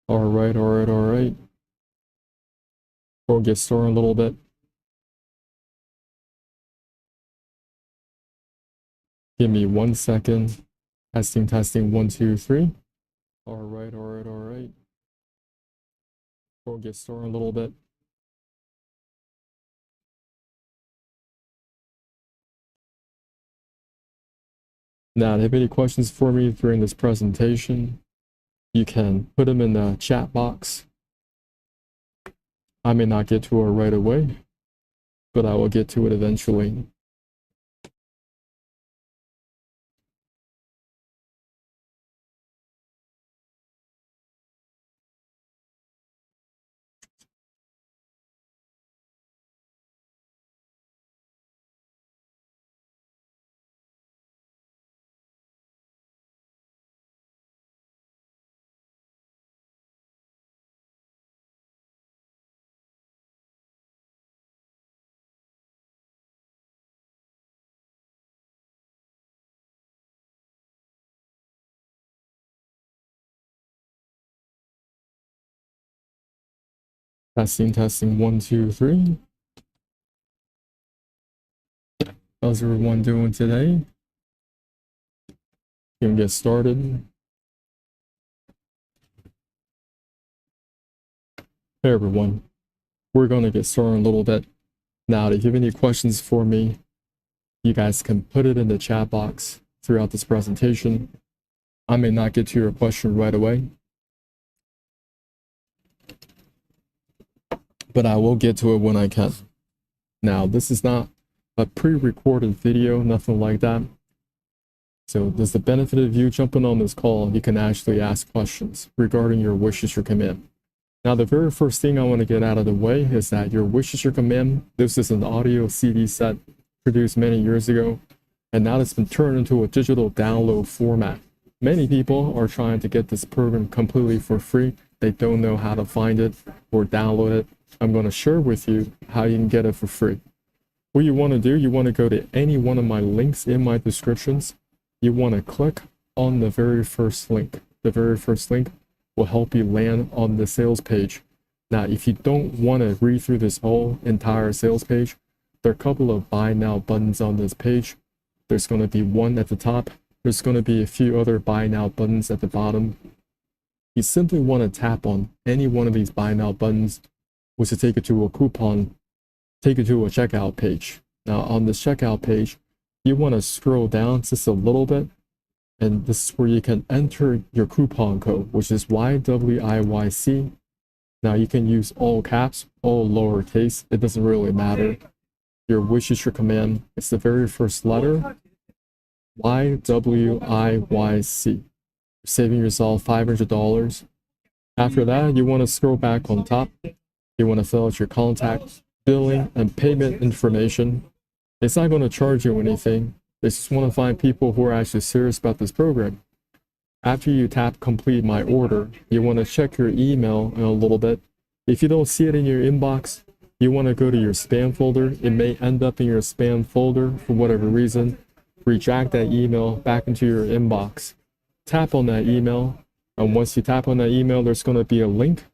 All right. We'll get started a little bit. Give me 1 second. Testing, 1, 2, 3. All right. We'll get started a little bit. Now, if you have any questions for me during this presentation, you can put them in the chat box. I may not get to it right away, but I will get to it eventually. Testing, 1, 2, 3. How's everyone doing today? You can get started. Hey everyone, we're going to get started a little bit. Now, if you have any questions for me, you guys can put it in the chat box throughout this presentation. I may not get to your question right away, but I will get to it when I can. Now, this is not a pre-recorded video, nothing like that. So there's the benefit of you jumping on this call. You can actually ask questions regarding your wish is your command. Now, the very first thing I want to get out of the way is that your wish is your command. This is an audio CD set produced many years ago, and now it's been turned into a digital download format. Many people are trying to get this program completely for free. They don't know how to find it or download it. I'm going to share with you how you can get it for free. What you want to do, you want to go to any one of my links in my descriptions. You want to click on the very first link. The very first link will help you land on the sales page. Now, if you don't want to read through this whole entire sales page, there are a couple of buy now buttons on this page. There's going to be one at the top. There's going to be a few other buy now buttons at the bottom. You simply want to tap on any one of these buy now buttons, which will take you to a checkout page. Now, on this checkout page, you want to scroll down just a little bit, and this is where you can enter your coupon code, which is YWIYC. Now, you can use all caps, all lowercase. It doesn't really matter. Your wish is your command. It's the very first letter, YWIYC. You're saving yourself $500. After that, you want to scroll back on top. You want to fill out your contact, billing, and payment information. It's not going to charge you anything. They just want to find people who are actually serious about this program. After you tap complete my order, you want to check your email in a little bit. If you don't see it in your inbox, you want to go to your spam folder. It may end up in your spam folder for whatever reason. Retract that email back into your inbox. Tap on that email, and once you tap on that email, there's going to be a link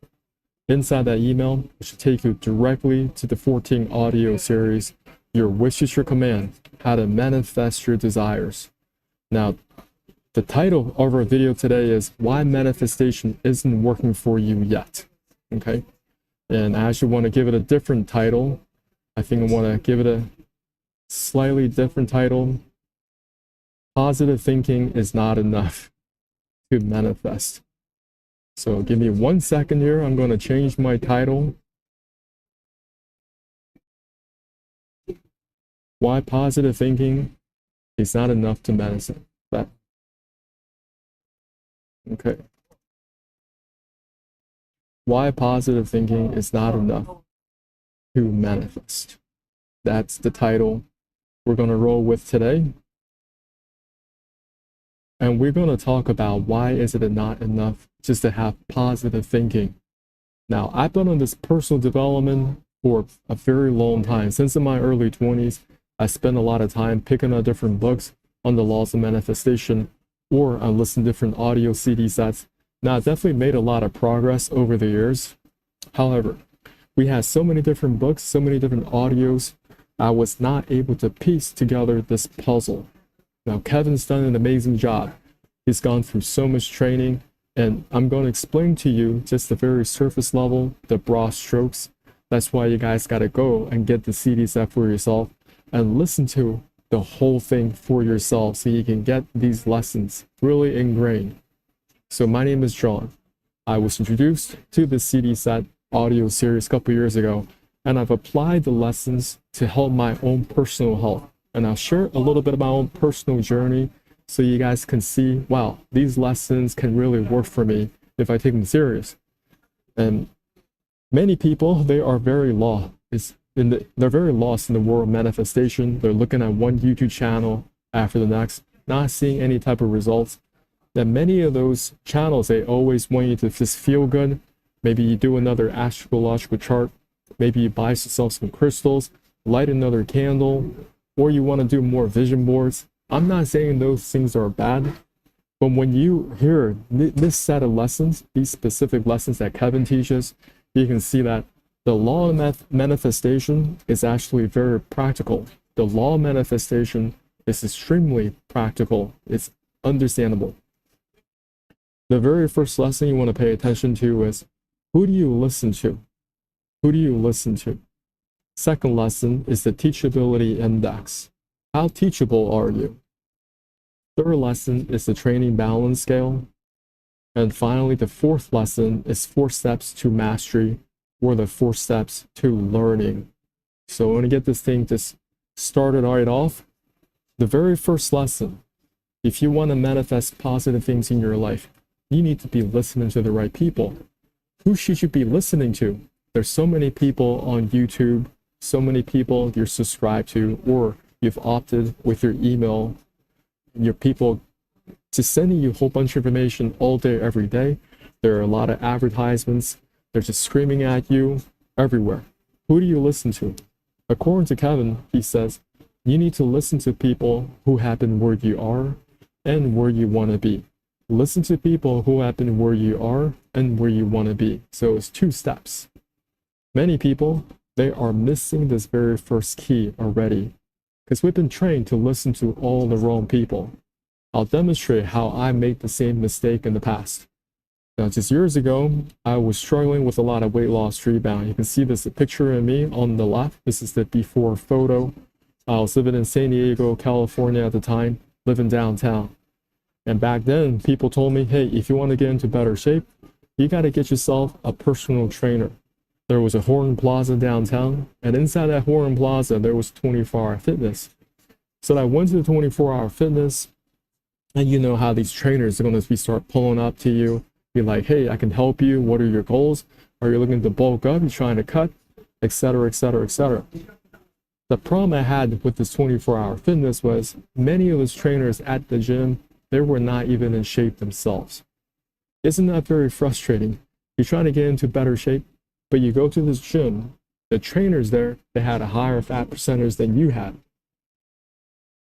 inside that email, which should take you directly to the 14 audio series, Your Wish is Your Command, How to Manifest Your Desires. Now, the title of our video today is Why Manifestation Isn't Working For You Yet. Okay? And I actually want to give it a different title. I think I want to give it a slightly different title. Positive thinking is not enough to manifest. So give me 1 second here. I'm going to change my title. Why positive thinking is not enough to manifest. Okay. Why positive thinking is not enough to manifest. That's the title we're going to roll with today. And we're going to talk about why is it not enough just to have positive thinking. Now, I've been on this personal development for a very long time. Since in my early 20s, I spent a lot of time picking up different books on the laws of manifestation, or I listen to different audio CD sets Now, I've definitely made a lot of progress over the years. However, we had so many different books, so many different audios. I was not able to piece together this puzzle. Now, Kevin's done an amazing job. He's gone through so much training, and I'm going to explain to you just the very surface level, the broad strokes. That's why you guys got to go and get the CD set for yourself and listen to the whole thing for yourself so you can get these lessons really ingrained. So my name is John. I was introduced to the CD set audio series a couple years ago, and I've applied the lessons to help my own personal health. And I'll share a little bit of my own personal journey so you guys can see, wow, these lessons can really work for me if I take them serious. And many people, they are very lost. They're very lost in the world of manifestation. They're looking at one YouTube channel after the next, not seeing any type of results. And many of those channels, they always want you to just feel good. Maybe you do another astrological chart. Maybe you buy yourself some crystals, light another candle, or you want to do more vision boards. I'm not saying those things are bad, but when you hear this set of lessons, these specific lessons that Kevin teaches, you can see that the law of manifestation is actually very practical. The law of manifestation is extremely practical. It's understandable. The very first lesson you want to pay attention to is, who do you listen to? Who do you listen to? Second lesson is the teachability index. How teachable are you? Third lesson is the training balance scale. And finally, the fourth lesson is 4 steps to mastery, or the 4 steps to learning. So I want to get this thing just started right off. The very first lesson, if you want to manifest positive things in your life, you need to be listening to the right people. Who should you be listening to? There's so many people on YouTube, so many people you're subscribed to, or you've opted with your email, your people just sending you a whole bunch of information all day, every day. There are a lot of advertisements. They're just screaming at you everywhere. Who do you listen to? According to Kevin, he says, you need to listen to people who have been where you are and where you want to be. Listen to people who have been where you are and where you want to be. So it's 2 steps. Many people, they are missing this very first key already because we've been trained to listen to all the wrong people. I'll demonstrate how I made the same mistake in the past. Now, just years ago, I was struggling with a lot of weight loss rebound. You can see this picture of me on the left. This is the before photo. I was living in San Diego, California at the time, living downtown. And back then, people told me, hey, if you want to get into better shape, you got to get yourself a personal trainer. There was a Horton Plaza downtown, and inside that Horton Plaza, there was 24-hour fitness. So I went to the 24-hour fitness, and you know how these trainers are going to start pulling up to you, be like, hey, I can help you. What are your goals? Are you looking to bulk up? You're trying to cut, etc., etc., etc. The problem I had with this 24-hour fitness was many of those trainers at the gym, they were not even in shape themselves. Isn't that very frustrating? You're trying to get into better shape, but you go to this gym, the trainers there, they had a higher fat percentage than you had.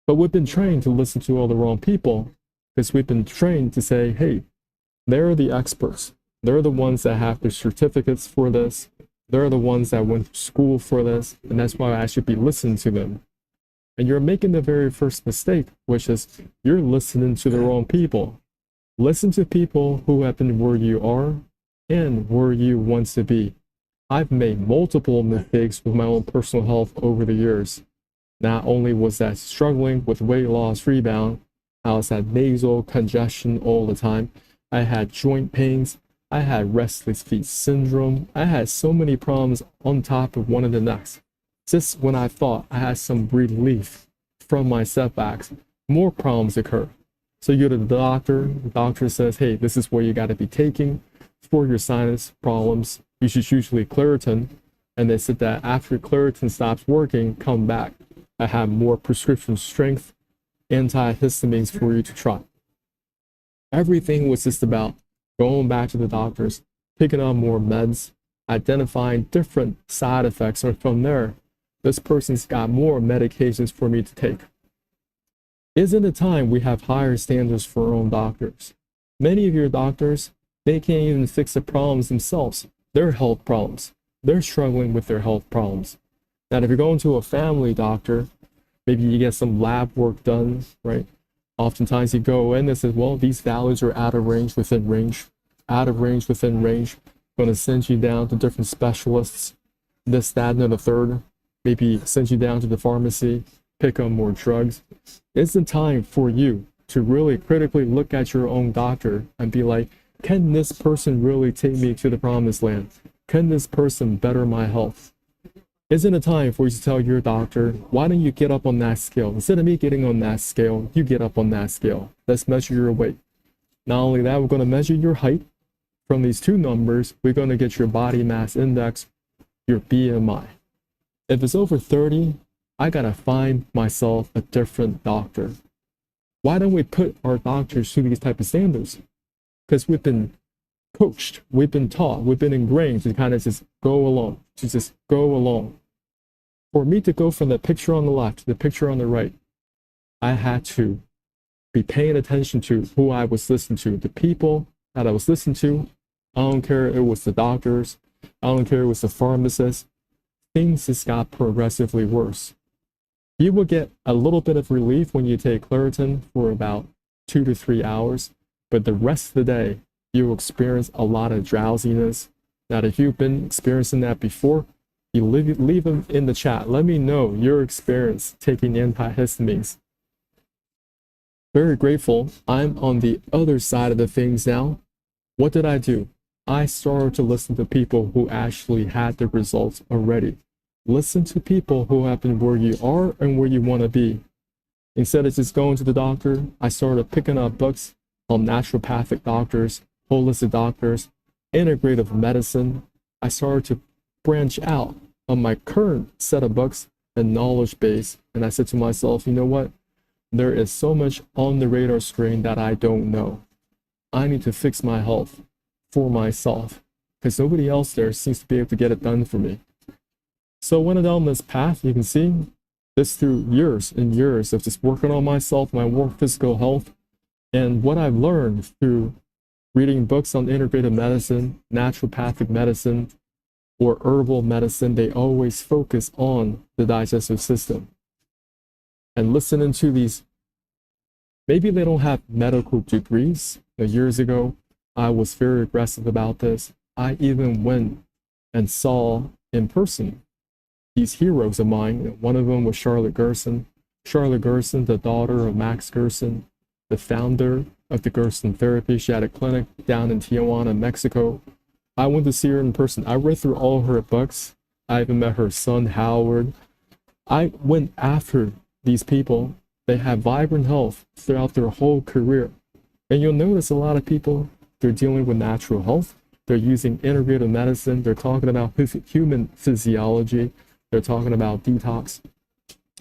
But we've been trained to listen to all the wrong people because we've been trained to say, hey, they're the experts. They're the ones that have the certificates for this. They're the ones that went to school for this, and that's why I should be listening to them. And you're making the very first mistake, which is you're listening to the wrong people. Listen to people who have been where you are and where you want to be. I've made multiple mistakes with my own personal health over the years. Not only was I struggling with weight loss rebound, I was had nasal congestion all the time. I had joint pains. I had restless feet syndrome. I had so many problems on top of one of the next. Just when I thought I had some relief from my setbacks, more problems occur. So you go to the doctor says, hey, this is what you got to be taking for your sinus problems. You should usually Claritin. And they said that after Claritin stops working, come back. I have more prescription strength antihistamines for you to try. Everything was just about going back to the doctors, picking up more meds, identifying different side effects, and from there, this person's got more medications for me to take. Isn't it time we have higher standards for our own doctors? Many of your doctors, They can't even fix the problems themselves, their health problems. They're struggling with their health problems. Now, if you're going to a family doctor, maybe you get some lab work done, right? Oftentimes you go in and say, well, these values are out of range, within range, out of range, within range. Going to send you down to different specialists, this, that, and the third. Maybe send you down to the pharmacy, pick up more drugs. It's the time for you to really critically look at your own doctor and be like, can this person really take me to the promised land? Can this person better my health? Isn't it time for you to tell your doctor, why don't you get up on that scale? Instead of me getting on that scale, you get up on that scale. Let's measure your weight. Not only that, we're going to measure your height. From these two numbers, we're going to get your body mass index, your BMI. If it's over 30, I got to find myself a different doctor. Why don't we put our doctors to these type of standards? Because we've been coached, we've been taught, we've been ingrained to kind of just go along, For me to go from the picture on the left to the picture on the right, I had to be paying attention to who I was listening to, the people that I was listening to. I don't care if it was the doctors, I don't care if it was the pharmacist. Things just got progressively worse. You will get a little bit of relief when you take Claritin for about 2 to 3 hours, but the rest of the day, you will experience a lot of drowsiness. Now, if you've been experiencing that before, you leave them in the chat. Let me know your experience taking antihistamines. Very grateful. I'm on the other side of the things now. What did I do? I started to listen to people who actually had the results already. Listen to people who have been where you are and where you want to be. Instead of just going to the doctor, I started picking up books on naturopathic doctors, holistic doctors, integrative medicine. I started to branch out on my current set of books and knowledge base. And I said to myself, you know what? There is so much on the radar screen that I don't know. I need to fix my health for myself because nobody else there seems to be able to get it done for me. So went down this path. You can see this through years and years of just working on myself, my work, physical health, and what I've learned through reading books on integrative medicine, naturopathic medicine, or herbal medicine. They always focus on the digestive system. And listening to these, maybe they don't have medical degrees. Years ago, I was very aggressive about this. I even went and saw in person these heroes of mine. One of them was Charlotte Gerson. Charlotte Gerson, the daughter of Max Gerson, the founder of the Gerson therapy. She had a clinic down in Tijuana, Mexico. I went to see her in person. I read through all her books. I even met her son, Howard. I went after these people. They have vibrant health throughout their whole career. And you'll notice a lot of people, they're dealing with natural health. They're using integrative medicine. They're talking about human physiology. They're talking about detox.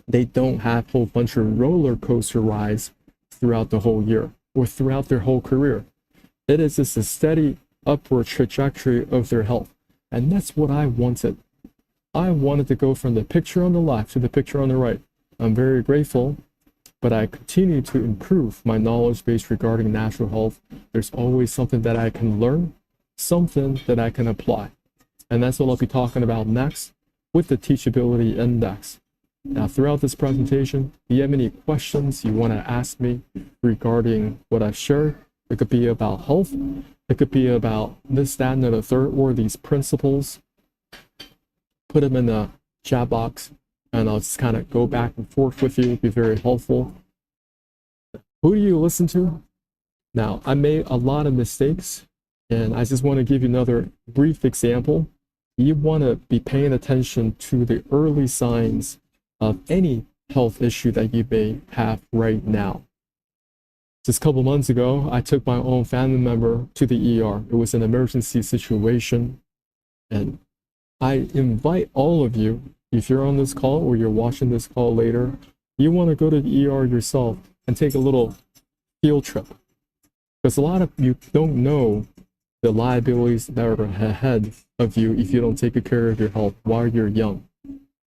They don't have a whole bunch of roller coaster rides throughout the whole year or throughout their whole career. It is just a steady upward trajectory of their health. And that's what I wanted. I wanted to go from the picture on the left to the picture on the right. I'm very grateful, but I continue to improve my knowledge base regarding natural health. There's always something that I can learn, something that I can apply. And that's what I'll be talking about next with the Teachability Index. Now, throughout this presentation, if you have any questions you want to ask me regarding what I've shared, it could be about health, it could be about this, that, and the third, or these principles, put them in the chat box, and I'll just kind of go back and forth with you. It'd be very helpful. Who do you listen to? Now, I made a lot of mistakes, and I just want to give you another brief example. You want to be paying attention to the early signs of any health issue that you may have right now. Just a couple months ago, I took my own family member to the ER. It was an emergency situation, and I invite all of you, if you're on this call or you're watching this call later, you want to go to the ER yourself and take a little field trip. Because a lot of you don't know the liabilities that are ahead of you if you don't take good care of your health while you're young.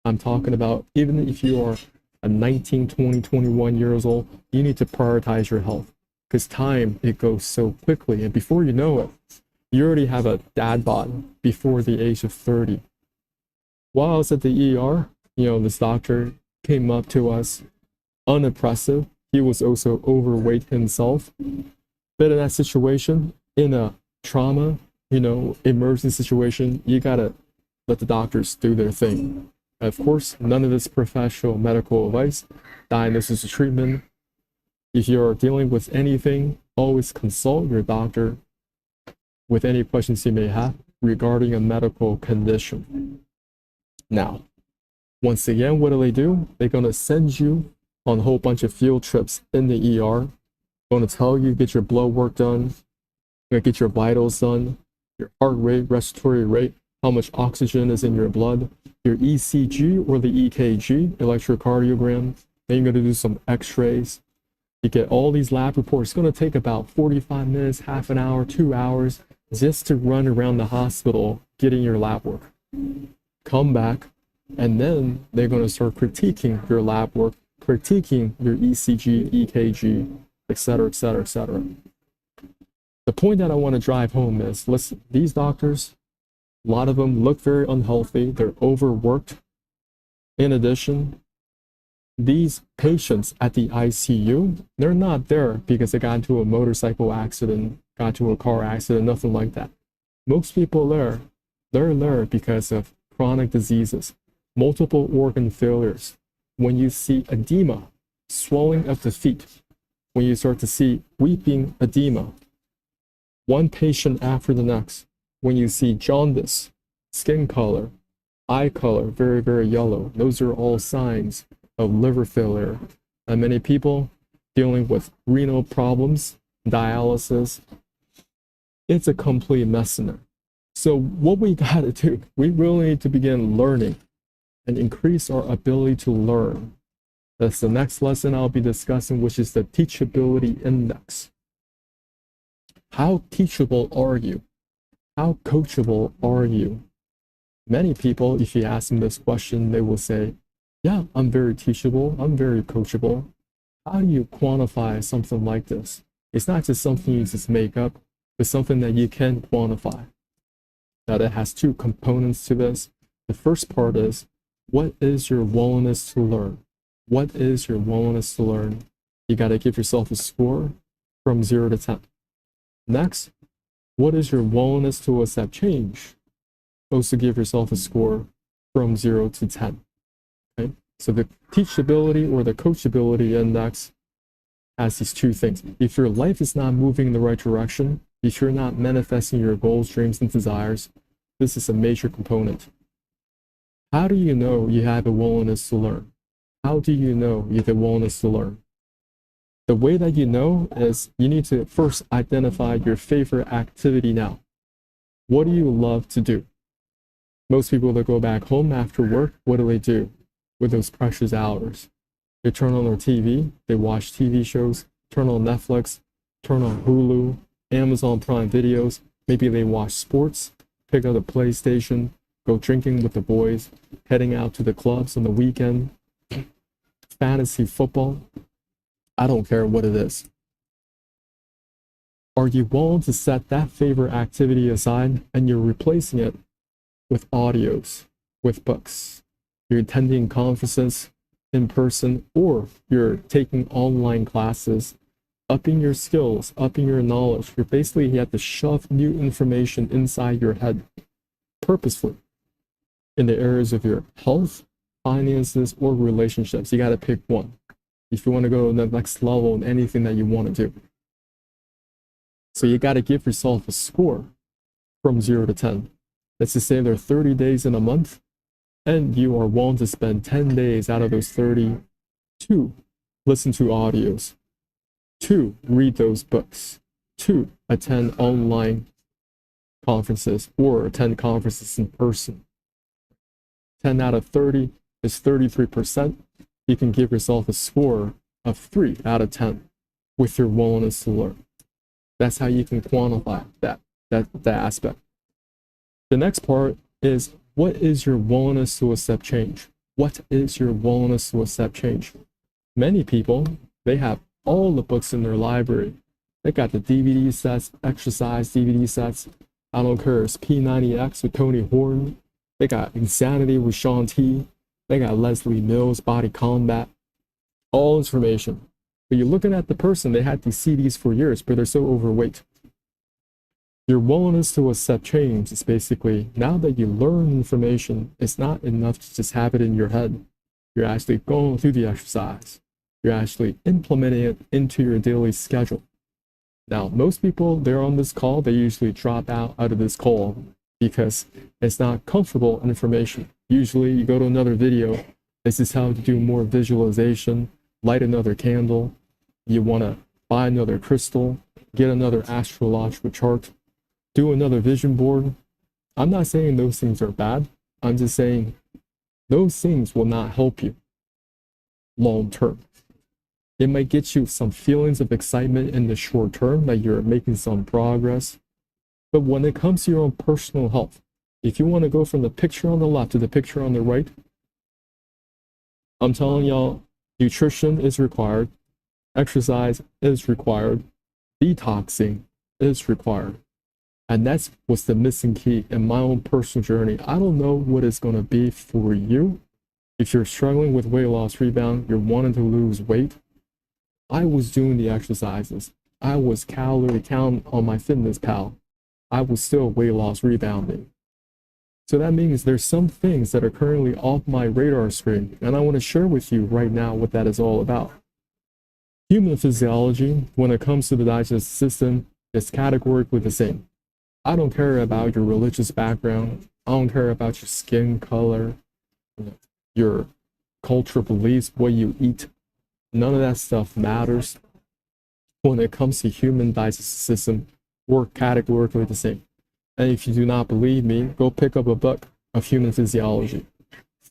I'm talking about even if you are a 19, 20, 21 years old, you need to prioritize your health. because time, it goes so quickly. And before you know it, you already have a dad bod before the age of 30. While I was at the ER, this doctor came up to us, unimpressive. He was also overweight himself. But in that situation, in a trauma, emergency situation, you gotta let the doctors do their thing. Of course, none of this professional medical advice, diagnosis or treatment. If you're dealing with anything, always consult your doctor with any questions you may have regarding a medical condition. Now, once again, what do? They're going to send you on a whole bunch of field trips in the ER. Going to tell you, get your blood work done, get your vitals done, your heart rate, respiratory rate, how much oxygen is in your blood, your ECG or the EKG, electrocardiogram. Then you're going to do some x-rays. You get all these lab reports. It's going to take about 45 minutes, half an hour, 2 hours, just to run around the hospital getting your lab work. Come back, and then they're going to start critiquing your lab work, critiquing your ECG, EKG, etc., etc., etc. The point that I want to drive home is, listen, these doctors, a lot of them look very unhealthy. They're overworked. In addition, these patients at the ICU, they're not there because they got into a motorcycle accident, got into a car accident, nothing like that. Most people there, they're there because of chronic diseases, multiple organ failures. When you see edema, swelling of the feet, when you start to see weeping edema, one patient after the next, when you see jaundice, skin color, eye color, very, very yellow, those are all signs of liver failure. And many people dealing with renal problems, dialysis, it's a complete mess in there. So what we gotta do, we really need to begin learning and increase our ability to learn. That's the next lesson I'll be discussing, which is the teachability index. How teachable are you? How coachable are you? Many people, if you ask them this question, they will say, yeah, I'm very teachable, I'm very coachable. How do you quantify something like this? It's not just something you just make up, but something that you can quantify. Now, that has two components to this. The first part is, what is your willingness to learn? What is your willingness to learn? You got to give yourself a score from 0 to 10. Next, what is your willingness to accept change? Also give yourself a score from 0 to 10. Okay? So the teachability or the coachability index has these two things. If your life is not moving in the right direction, if you're not manifesting your goals, dreams, and desires, this is a major component. How do you know you have a willingness to learn? How do you know you have a willingness to learn? The way that you know is you need to first identify your favorite activity now. What do you love to do? Most people that go back home after work, what do with those precious hours? They turn on their TV, they watch TV shows, turn on Netflix, turn on Hulu, Amazon Prime Videos, maybe they watch sports, pick up the PlayStation, go drinking with the boys, heading out to the clubs on the weekend, fantasy football. I don't care what it is. Are you willing to set that favorite activity aside and you're replacing it with audios, with books? You're attending conferences in person, or you're taking online classes, upping your skills, upping your knowledge. You have to shove new information inside your head purposefully in the areas of your health, finances, or relationships. You got to pick one if you want to go to the next level in anything that you want to do. So you got to give yourself a score from 0 to 10. Let's just say there are 30 days in a month, and you are willing to spend 10 days out of those 30 to listen to audios, to read those books, to attend online conferences or attend conferences in person. 10 out of 30 is 33%. You can give yourself a score of 3 out of 10 with your willingness to learn. That's how you can quantify that aspect. The next part is, what is your willingness to accept change? What is your willingness to accept change? Many people, they have all the books in their library. They got the DVD sets, exercise DVD sets. I don't care. It's P90X with Tony Horton. They got Insanity with Shaun T. They got Leslie Mills, Body Combat. All information. But you're looking at the person, they had these CDs for years, but they're so overweight. Your willingness to accept change is basically, now that you learn information, it's not enough to just have it in your head. You're actually going through the exercise. You're actually implementing it into your daily schedule. Now, most people, they're on this call, they usually drop out of this call because it's not comfortable information. Usually you go to another video, this is how to do more visualization, light another candle, you want to buy another crystal, get another astrological chart, do another vision board. I'm not saying those things are bad. I'm just saying those things will not help you long term. It might get you some feelings of excitement in the short term that you're making some progress. But when it comes to your own personal health, if you want to go from the picture on the left to the picture on the right, I'm telling y'all, nutrition is required, exercise is required, detoxing is required. And that's what's the missing key in my own personal journey. I don't know what it's going to be for you. If you're struggling with weight loss rebound, you're wanting to lose weight, I was doing the exercises. I was calorie counting on my fitness pal. I was still weight loss rebounding. So that means there's some things that are currently off my radar screen, and I want to share with you right now what that is all about. Human physiology, when it comes to the digestive system, is categorically the same. I don't care about your religious background. I don't care about your skin color, your cultural beliefs, what you eat. None of that stuff matters. When it comes to human digestive system, we're categorically the same. And if you do not believe me, go pick up a book of human physiology.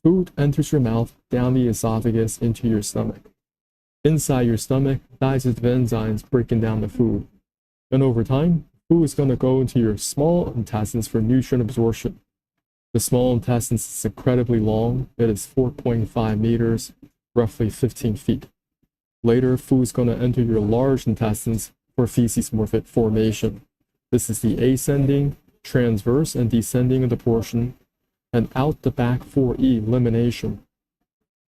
Food enters your mouth, down the esophagus, into your stomach. Inside your stomach, digestive enzymes breaking down the food. And over time, food is going to go into your small intestines for nutrient absorption. The small intestines is incredibly long. It is 4.5 meters, roughly 15 feet. Later, food is going to enter your large intestines for feces formation. This is the ascending, transverse, and descending of the portion, and out the back for elimination.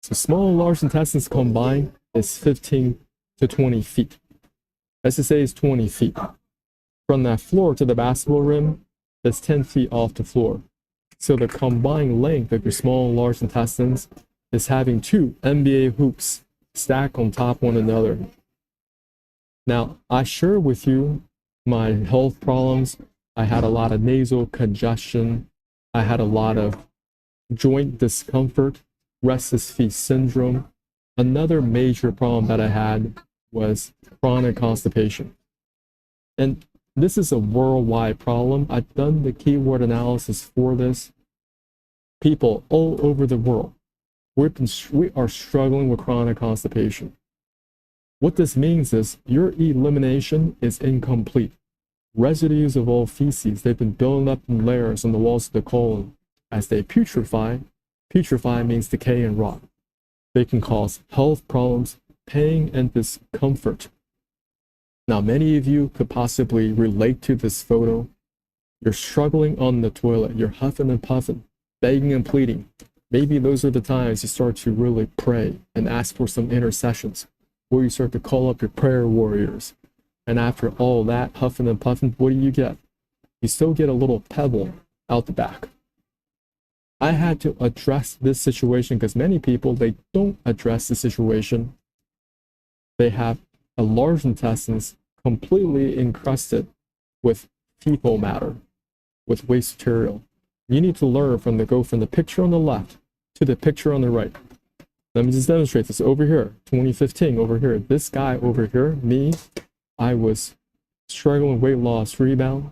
So small and large intestines combined is 15 to 20 feet. Let's just say it's 20 feet. From that floor to the basketball rim, it's 10 feet off the floor. So the combined length of your small and large intestines is having two NBA hoops stacked on top one another. Now, I share with you my health problems. I had a lot of nasal congestion. I had a lot of joint discomfort, restless feet syndrome. Another major problem that I had was chronic constipation. And this is a worldwide problem. I've done the keyword analysis for this. People all over the world, we are struggling with chronic constipation. What this means is your elimination is incomplete. Residues of all feces, they've been building up in layers on the walls of the colon. As they putrefy means decay and rot. They can cause health problems, pain, and discomfort. Now, many of you could possibly relate to this photo. You're struggling on the toilet, you're huffing and puffing, begging and pleading. Maybe those are the times you start to really pray and ask for some intercessions, where you start to call up your prayer warriors. And after all that huffing and puffing, what do you get? You still get a little pebble out the back. I had to address this situation because many people, they don't address the situation. They have a large intestines completely encrusted with fecal matter, with waste material. You need to learn from the picture on the left to the picture on the right. Let me just demonstrate this over here, 2015 over here. This guy over here, me, I was struggling with weight loss rebound,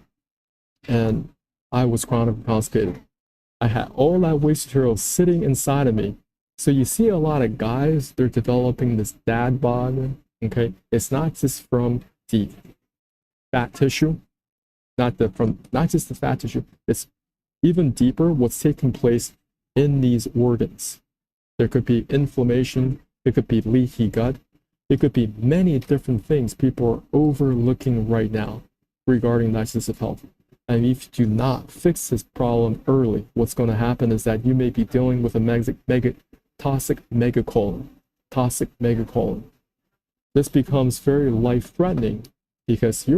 and I was chronically constipated. I had all that waste material sitting inside of me. So you see a lot of guys, they're developing this dad bod, okay? It's not just from the fat tissue, not just the fat tissue, it's even deeper what's taking place in these organs. There could be inflammation, it could be leaky gut, It could be many different things people are overlooking right now regarding digestive health. And if you do not fix this problem early, what's going to happen is that you may be dealing with a toxic megacolon. This becomes very life-threatening because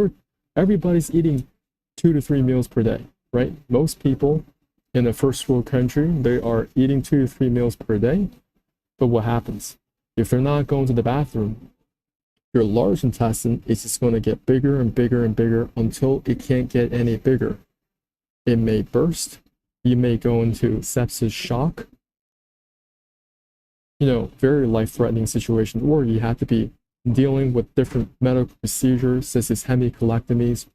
everybody's eating 2 to 3 meals per day, right? Most people in a first world country, they are eating 2 to 3 meals per day. But what happens? If they're not going to the bathroom, your large intestine is just going to get bigger and bigger and bigger until it can't get any bigger. It may burst. You may go into sepsis shock. Very life-threatening situation, or you have to be dealing with different medical procedures such as hemicolectomies,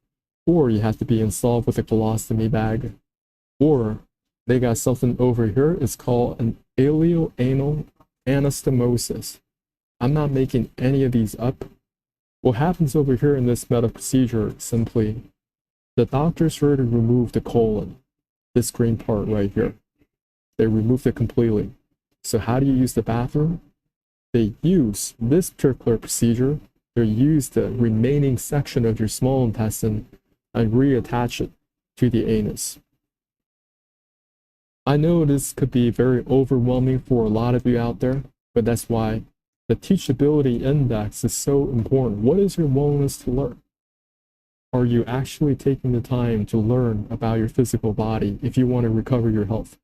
or you have to be installed with a colostomy bag, or they got something over here. It's called an ileoanal anastomosis. I'm not making any of these up. What happens over here in this medical procedure, simply, the doctors try to remove the colon, this green part right here. They removed it completely. So how do you use the bathroom? They use this particular procedure. They use the remaining section of your small intestine and reattach it to the anus. I know this could be very overwhelming for a lot of you out there, but that's why the teachability index is so important. What is your willingness to learn? Are you actually taking the time to learn about your physical body if you want to recover your health?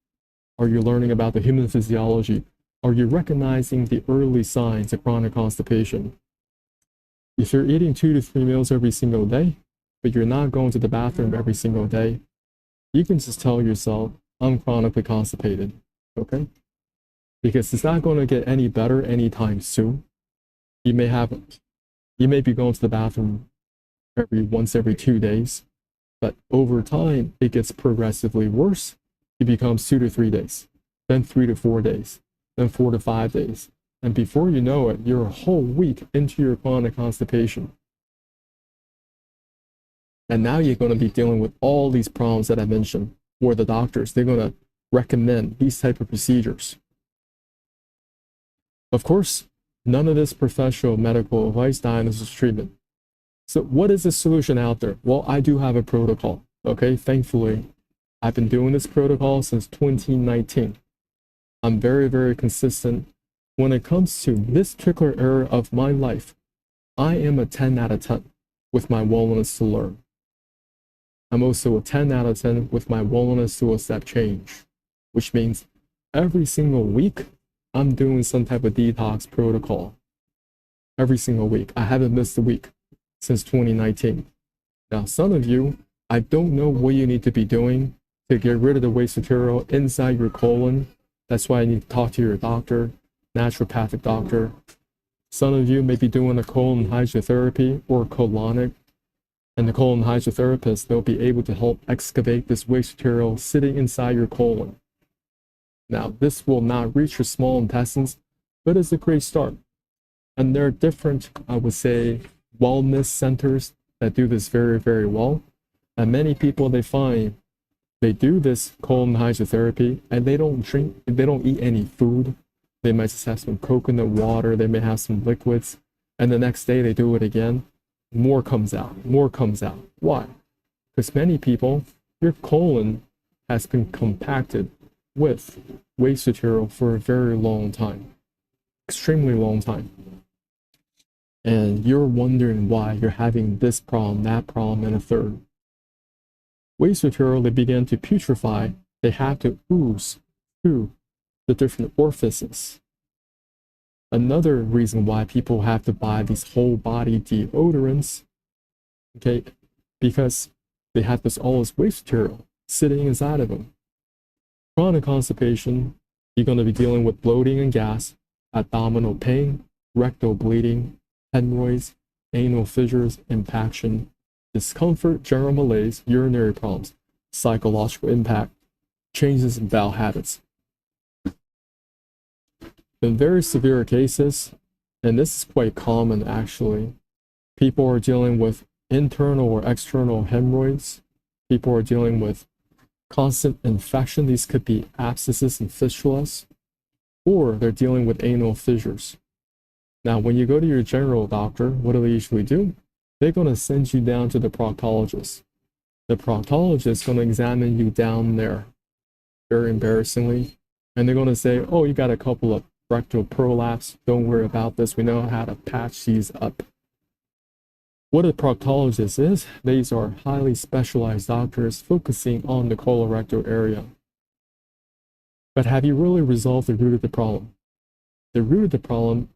Are you learning about the human physiology? Are you recognizing the early signs of chronic constipation? If you're eating 2 to 3 meals every single day, but you're not going to the bathroom every single day, you can just tell yourself, I'm chronically constipated, okay? Because it's not going to get any better anytime soon. You may be going to the bathroom once every 2 days, but over time, it gets progressively worse. It becomes 2 to 3 days, then 3 to 4 days, then 4 to 5 days. And before you know it, you're a whole week into your chronic constipation. And now you're going to be dealing with all these problems that I mentioned, where the doctors, they're going to recommend these type of procedures. Of course, none of this professional medical advice, diagnosis, treatment. So what is the solution out there? Well, I do have a protocol, okay? Thankfully, I've been doing this protocol since 2019. I'm very, very consistent. When it comes to this particular area of my life, I am a 10 out of 10 with my willingness to learn. I'm also a 10 out of 10 with my willingness to accept change, which means every single week, I'm doing some type of detox protocol. Every single week. I haven't missed a week since 2019. Now, some of you, I don't know what you need to be doing to get rid of the waste material inside your colon. That's why I need to talk to your doctor, naturopathic doctor. Some of you may be doing a colon hydrotherapy or colonic, and the colon hydrotherapist, they'll be able to help excavate this waste material sitting inside your colon. Now, this will not reach your small intestines, but it's a great start. And there are different, I would say, wellness centers that do this very, very well. And many people, they find they do this colon hydrotherapy and they don't eat any food. They might just have some coconut water, they may have some liquids, and the next day they do it again. More comes out. Why? Because many people, your colon has been compacted with waste material for a very long time, extremely long time. And you're wondering why you're having this problem, that problem, and a third. Waste material, they begin to putrefy. They have to ooze through the different orifices. Another reason why people have to buy these whole body deodorants, okay, because they have all this waste material sitting inside of them. Chronic constipation, you're going to be dealing with bloating and gas, abdominal pain, rectal bleeding, hemorrhoids, anal fissures, impaction, discomfort, general malaise, urinary problems, psychological impact, changes in bowel habits. In very severe cases, and this is quite common actually, people are dealing with internal or external hemorrhoids. People are dealing with constant infection. These could be abscesses and fistulas, or they're dealing with anal fissures. Now, when you go to your general doctor, what do they usually do? They're going to send you down to the proctologist. The proctologist is going to examine you down there, very embarrassingly, and they're going to say, oh, you got a couple of rectal prolapse. Don't worry about this. We know how to patch these up. What a proctologist is, these are highly specialized doctors focusing on the colorectal area. But have you really resolved the root of the problem? The root of the problem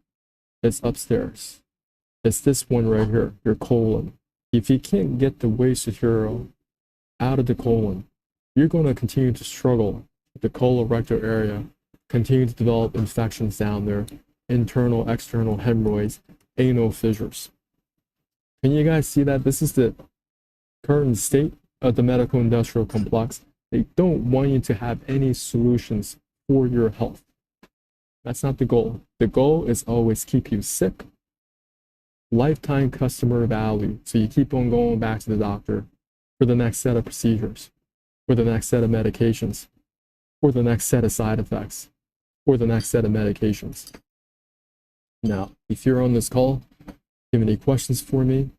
is upstairs. It's this one right here, your colon. If you can't get the waste material out of the colon, you're going to continue to struggle with the colorectal area, continue to develop infections down there, internal, external hemorrhoids, anal fissures. Can you guys see that? This is the current state of the medical industrial complex. They don't want you to have any solutions for your health. That's not the goal. The goal is always keep you sick, lifetime customer value. So you keep on going back to the doctor for the next set of procedures, for the next set of medications, for the next set of side effects, for the next set of medications. Now, if you're on this call, if you have any questions for me,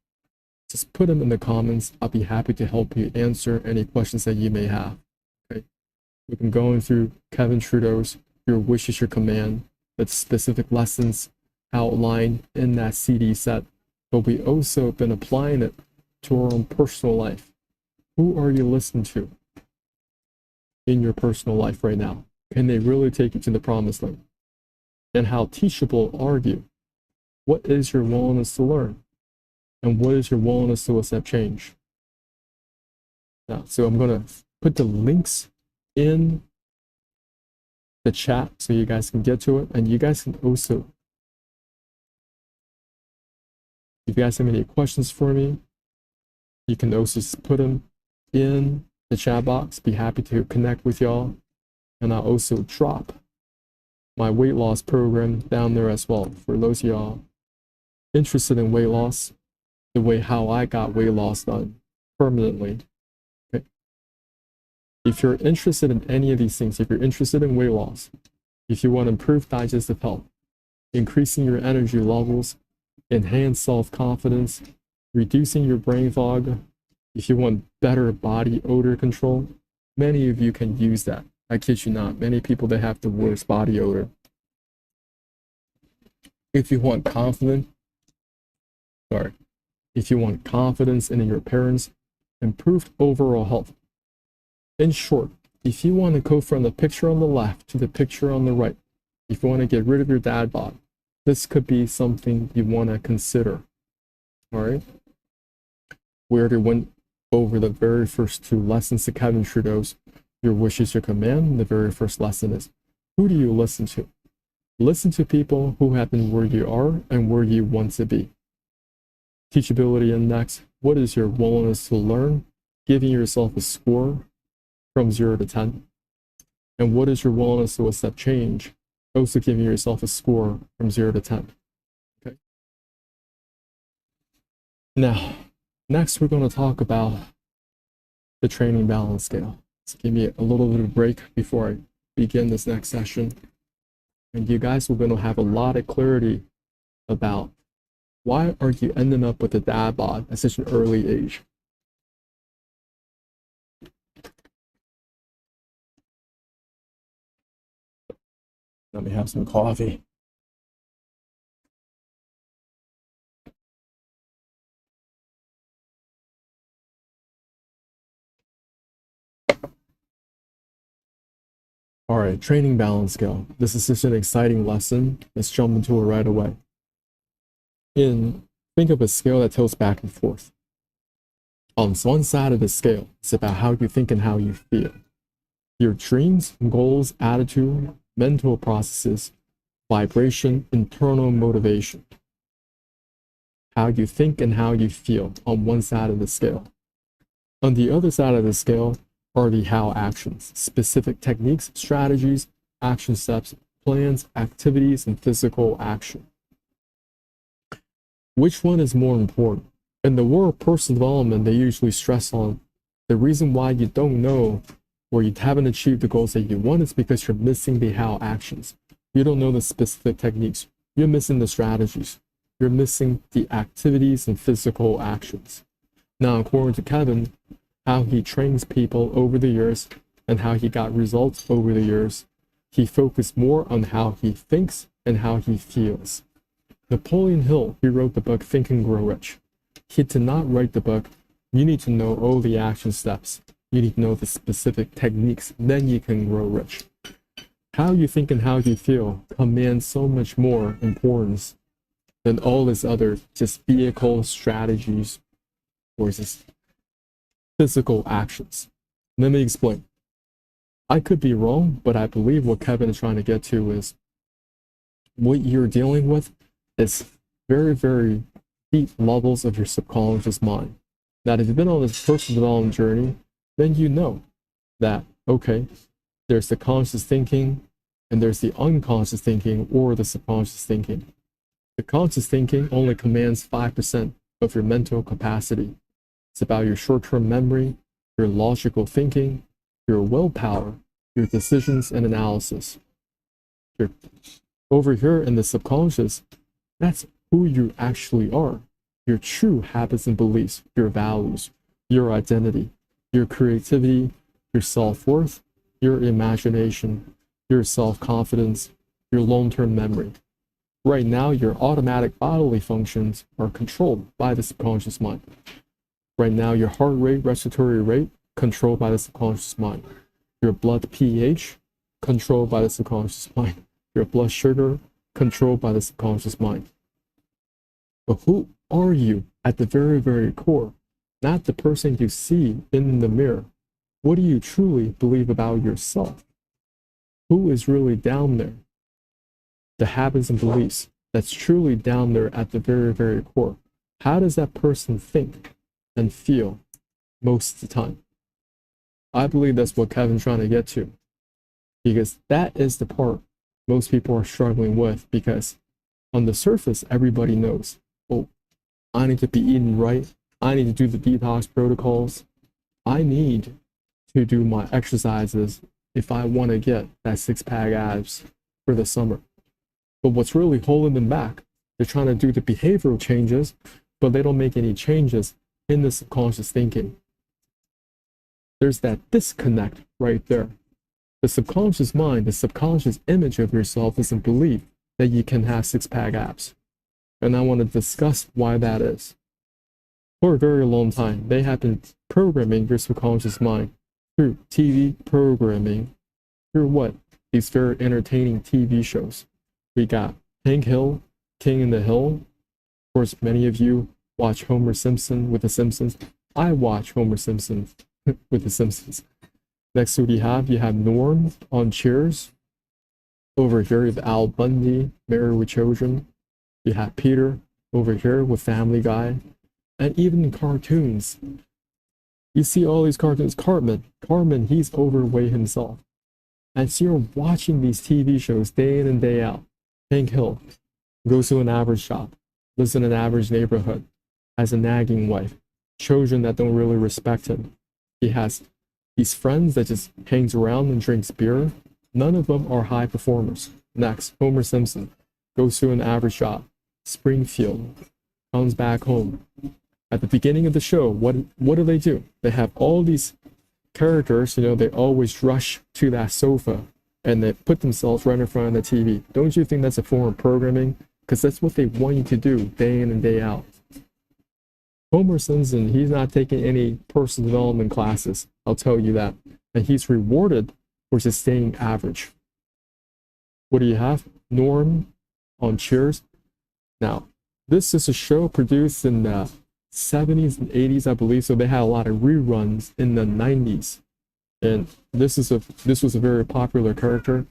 just put them in the comments. I'll be happy to help you answer any questions that you may have. Okay? We've been going through Kevin Trudeau's Your Wish is Your Command, with specific lessons outlined in that CD set, but we also been applying it to our own personal life. Who are you listening to in your personal life right now? Can they really take you to the promised land? And how teachable are you? What is your willingness to learn? And what is your willingness to accept change? Now, so I'm going to put the links in the chat so you guys can get to it. And you guys can also, if you guys have any questions for me, you can also just put them in the chat box. Be happy to connect with y'all. And I'll also drop my weight loss program down there as well for those of y'all interested in weight loss, the way how I got weight loss done permanently. Okay. If you're interested in any of these things, if you're interested in weight loss, if you want to improve digestive health, increasing your energy levels, enhance self-confidence, reducing your brain fog, if you want better body odor control, many of you can use that. I kid you not, many people that have the worst body odor. If you want confidence in your appearance, improved overall health. In short, if you want to go from the picture on the left to the picture on the right, if you want to get rid of your dad bod, this could be something you want to consider. All right. We already went over the very first two lessons to Kevin Trudeau's Your Wish is Your Command. The very first lesson is, who do you listen to? Listen to people who have been where you are and where you want to be. Teachability index, what is your willingness to learn? Giving yourself a score from 0 to 10. And what is your willingness to accept change? Also giving yourself a score from 0 to 10. Okay. Now, next we're going to talk about the training balance scale. So give me a little bit of a break before I begin this next session. And you guys are going to have a lot of clarity about why are you ending up with a dad bod at such an early age. Let me have some coffee. All right, training balance scale. This is such an exciting lesson. Let's jump into it right away. Think of a scale that tilts back and forth. On one side of the scale, it's about how you think and how you feel. Your dreams, goals, attitude, mental processes, vibration, internal motivation. How you think and how you feel on one side of the scale. On the other side of the scale are the how actions, specific techniques, strategies, action steps, plans, activities, and physical action. Which one is more important? In the world of personal development, they usually stress on the reason why you don't know or you haven't achieved the goals that you want is because you're missing the how actions. You don't know the specific techniques. You're missing the strategies. You're missing the activities and physical actions. Now, according to Kevin, how he trains people over the years and how he got results over the years, he focused more on how he thinks and how he feels. Napoleon Hill, he wrote the book Think and Grow Rich. He did not write the book, you need to know all the action steps. You need to know the specific techniques, then you can grow rich. How you think and how you feel commands so much more importance than all this other just vehicle strategies or just physical actions. Let me explain. I could be wrong, but I believe what Kevin is trying to get to is what you're dealing with is very, very deep levels of your subconscious mind. That if you've been on this personal development journey, then you know that, okay, there's the conscious thinking and there's the unconscious thinking or the subconscious thinking. The conscious thinking only commands 5% of your mental capacity. It's about your short-term memory, your logical thinking, your willpower, your decisions and analysis. Over here in the subconscious, that's who you actually are. Your true habits and beliefs, your values, your identity, your creativity, your self-worth, your imagination, your self-confidence, your long-term memory. Right now, your automatic bodily functions are controlled by the subconscious mind. Right now, your heart rate, respiratory rate, controlled by the subconscious mind. Your blood pH, controlled by the subconscious mind. Your blood sugar, controlled by the subconscious mind. But who are you at the very, very core? Not the person you see in the mirror. What do you truly believe about yourself? Who is really down there? The habits and beliefs that's truly down there at the very, very core. How does that person think and feel most of the time? I believe that's what Kevin's trying to get to, because that is the part most people are struggling with, because on the surface, everybody knows, oh, I need to be eating right. I need to do the detox protocols. I need to do my exercises if I want to get that six-pack abs for the summer. But what's really holding them back, they're trying to do the behavioral changes, but they don't make any changes in the subconscious thinking. There's that disconnect right there. The subconscious mind, the subconscious image of yourself doesn't believe that you can have six-pack abs. And I want to discuss why that is. For a very long time, they have been programming your subconscious mind through TV programming, through what? These very entertaining TV shows. We got Hank Hill, King in the Hill. Of course, many of you watch Homer Simpson with The Simpsons. I watch Homer Simpson with The Simpsons. Next, who do you have? You have Norm on Cheers. Over here, you have Al Bundy, Married with Children. You have Peter over here with Family Guy. And even in cartoons, you see all these cartoons. Cartman, he's overweight himself. And so you're watching these TV shows day in and day out. Hank Hill goes to an average shop, lives in an average neighborhood, has a nagging wife, children that don't really respect him. He has these friends that just hangs around and drinks beer. None of them are high performers. Next, Homer Simpson goes to an average job, Springfield, comes back home. At the beginning of the show, what do? They have all these characters, they always rush to that sofa and they put themselves right in front of the TV. Don't you think that's a form of programming? Because that's what they want you to do day in and day out. Homer Simpson, he's not taking any personal development classes, I'll tell you that. And he's rewarded for just staying average. What do you have? Norm on Cheers. Now, this is a show produced in the 70s and 80s, I believe, so they had a lot of reruns in the 90s. And this was a very popular character,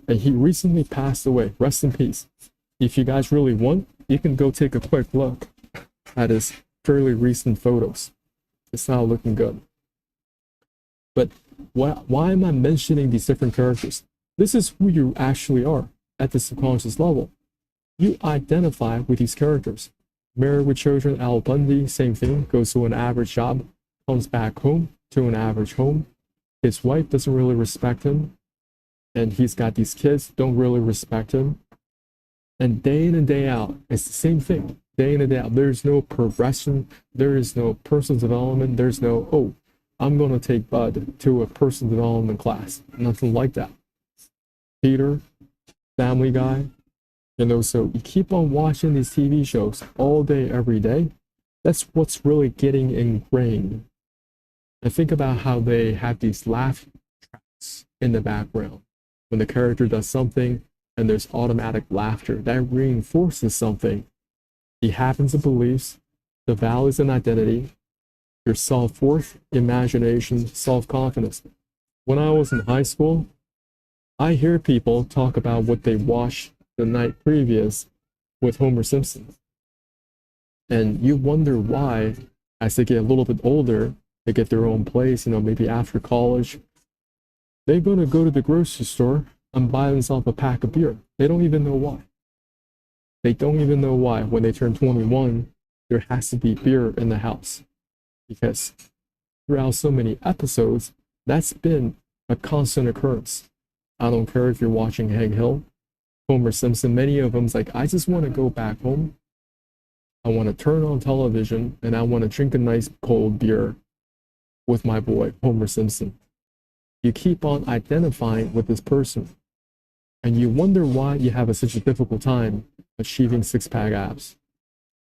and he recently passed away. Rest in peace. If you guys really want, you can go take a quick look at his fairly recent photos. It's not looking good. But why am I mentioning these different characters? This is who you actually are at the subconscious level. You identify with these characters. Married with Children, Al Bundy, same thing, goes to an average job, comes back home to an average home. His wife doesn't really respect him, and he's got these kids, don't really respect him. And day in and day out, it's the same thing. Day in and day out, there's no progression, there is no personal development, there's no, oh, I'm going to take Bud to a personal development class. Nothing like that. Peter, Family Guy, so you keep on watching these TV shows all day, every day. That's what's really getting ingrained. And think about how they have these laugh tracks in the background. When the character does something and there's automatic laughter, that reinforces something. The habits and beliefs, the values and identity, your self-worth, imagination, self-confidence. When I was in high school, I hear people talk about what they watched the night previous with Homer Simpson. And you wonder why, as they get a little bit older, they get their own place, maybe after college, they're going to go to the grocery store and buy themselves a pack of beer. They don't even know why. They don't even know why. When they turn 21, there has to be beer in the house. Because throughout so many episodes, that's been a constant occurrence. I don't care if you're watching Hank Hill, Homer Simpson, many of them's like, I just want to go back home. I want to turn on television and I want to drink a nice cold beer with my boy, Homer Simpson. You keep on identifying with this person and you wonder why you have such a difficult time achieving six-pack abs.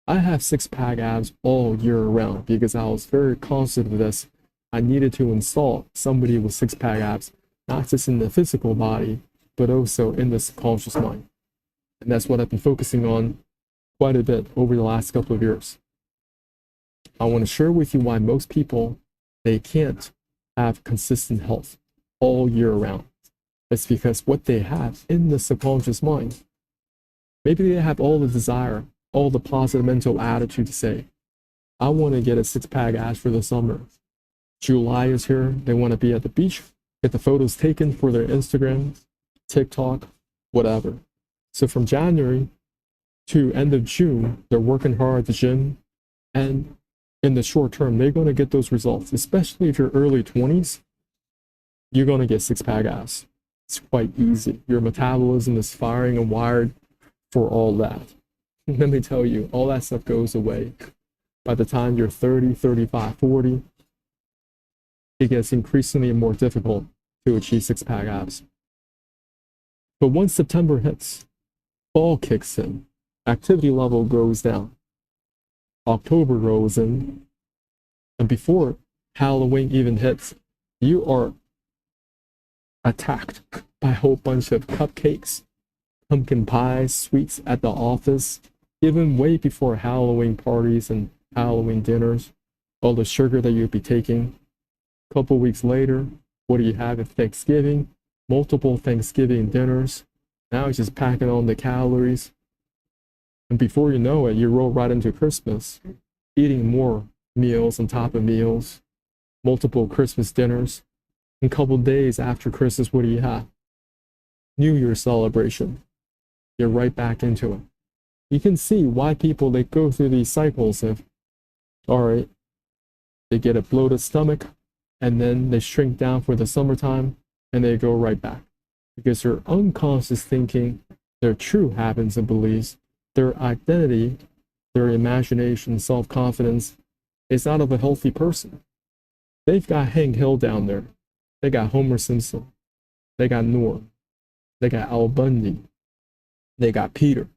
I have six-pack abs all year round because I was very conscious of this. I needed to install somebody with six-pack abs, not just in the physical body, but also in the subconscious mind. And that's what I've been focusing on quite a bit over the last couple of years. I want to share with you why most people, they can't have consistent health all year round. It's because what they have in the subconscious mind, maybe they have all the desire, all the positive mental attitude to say, I want to get a six-pack abs for the summer. July is here. They want to be at the beach, get the photos taken for their Instagram, TikTok, whatever. So from January to end of June, they're working hard at the gym. And in the short term, they're going to get those results. Especially if you're early 20s, you're going to get six-pack abs. It's quite easy. Your metabolism is firing and wired for all that. Let me tell you, all that stuff goes away. By the time you're 30, 35, 40, it gets increasingly more difficult to achieve six-pack abs. But once September hits, fall kicks in, activity level goes down, October rolls in, and before Halloween even hits, you are attacked by a whole bunch of cupcakes, pumpkin pies, sweets at the office, even way before Halloween parties and Halloween dinners, all the sugar that you'd be taking. A couple weeks later, what do you have at Thanksgiving? Multiple Thanksgiving dinners. Now it's just packing on the calories. And before you know it, you roll right into Christmas, eating more meals on top of meals, multiple Christmas dinners. And a couple days after Christmas, what do you have? New Year's celebration. You're right back into it. You can see why people, they go through these cycles of, all right, they get a bloated stomach, and then they shrink down for the summertime, and they go right back. Because their unconscious thinking, their true habits and beliefs, their identity, their imagination, self-confidence is out of a healthy person. They've got Hank Hill down there. They got Homer Simpson. They got Norm. They got Al Bundy. They got Peter.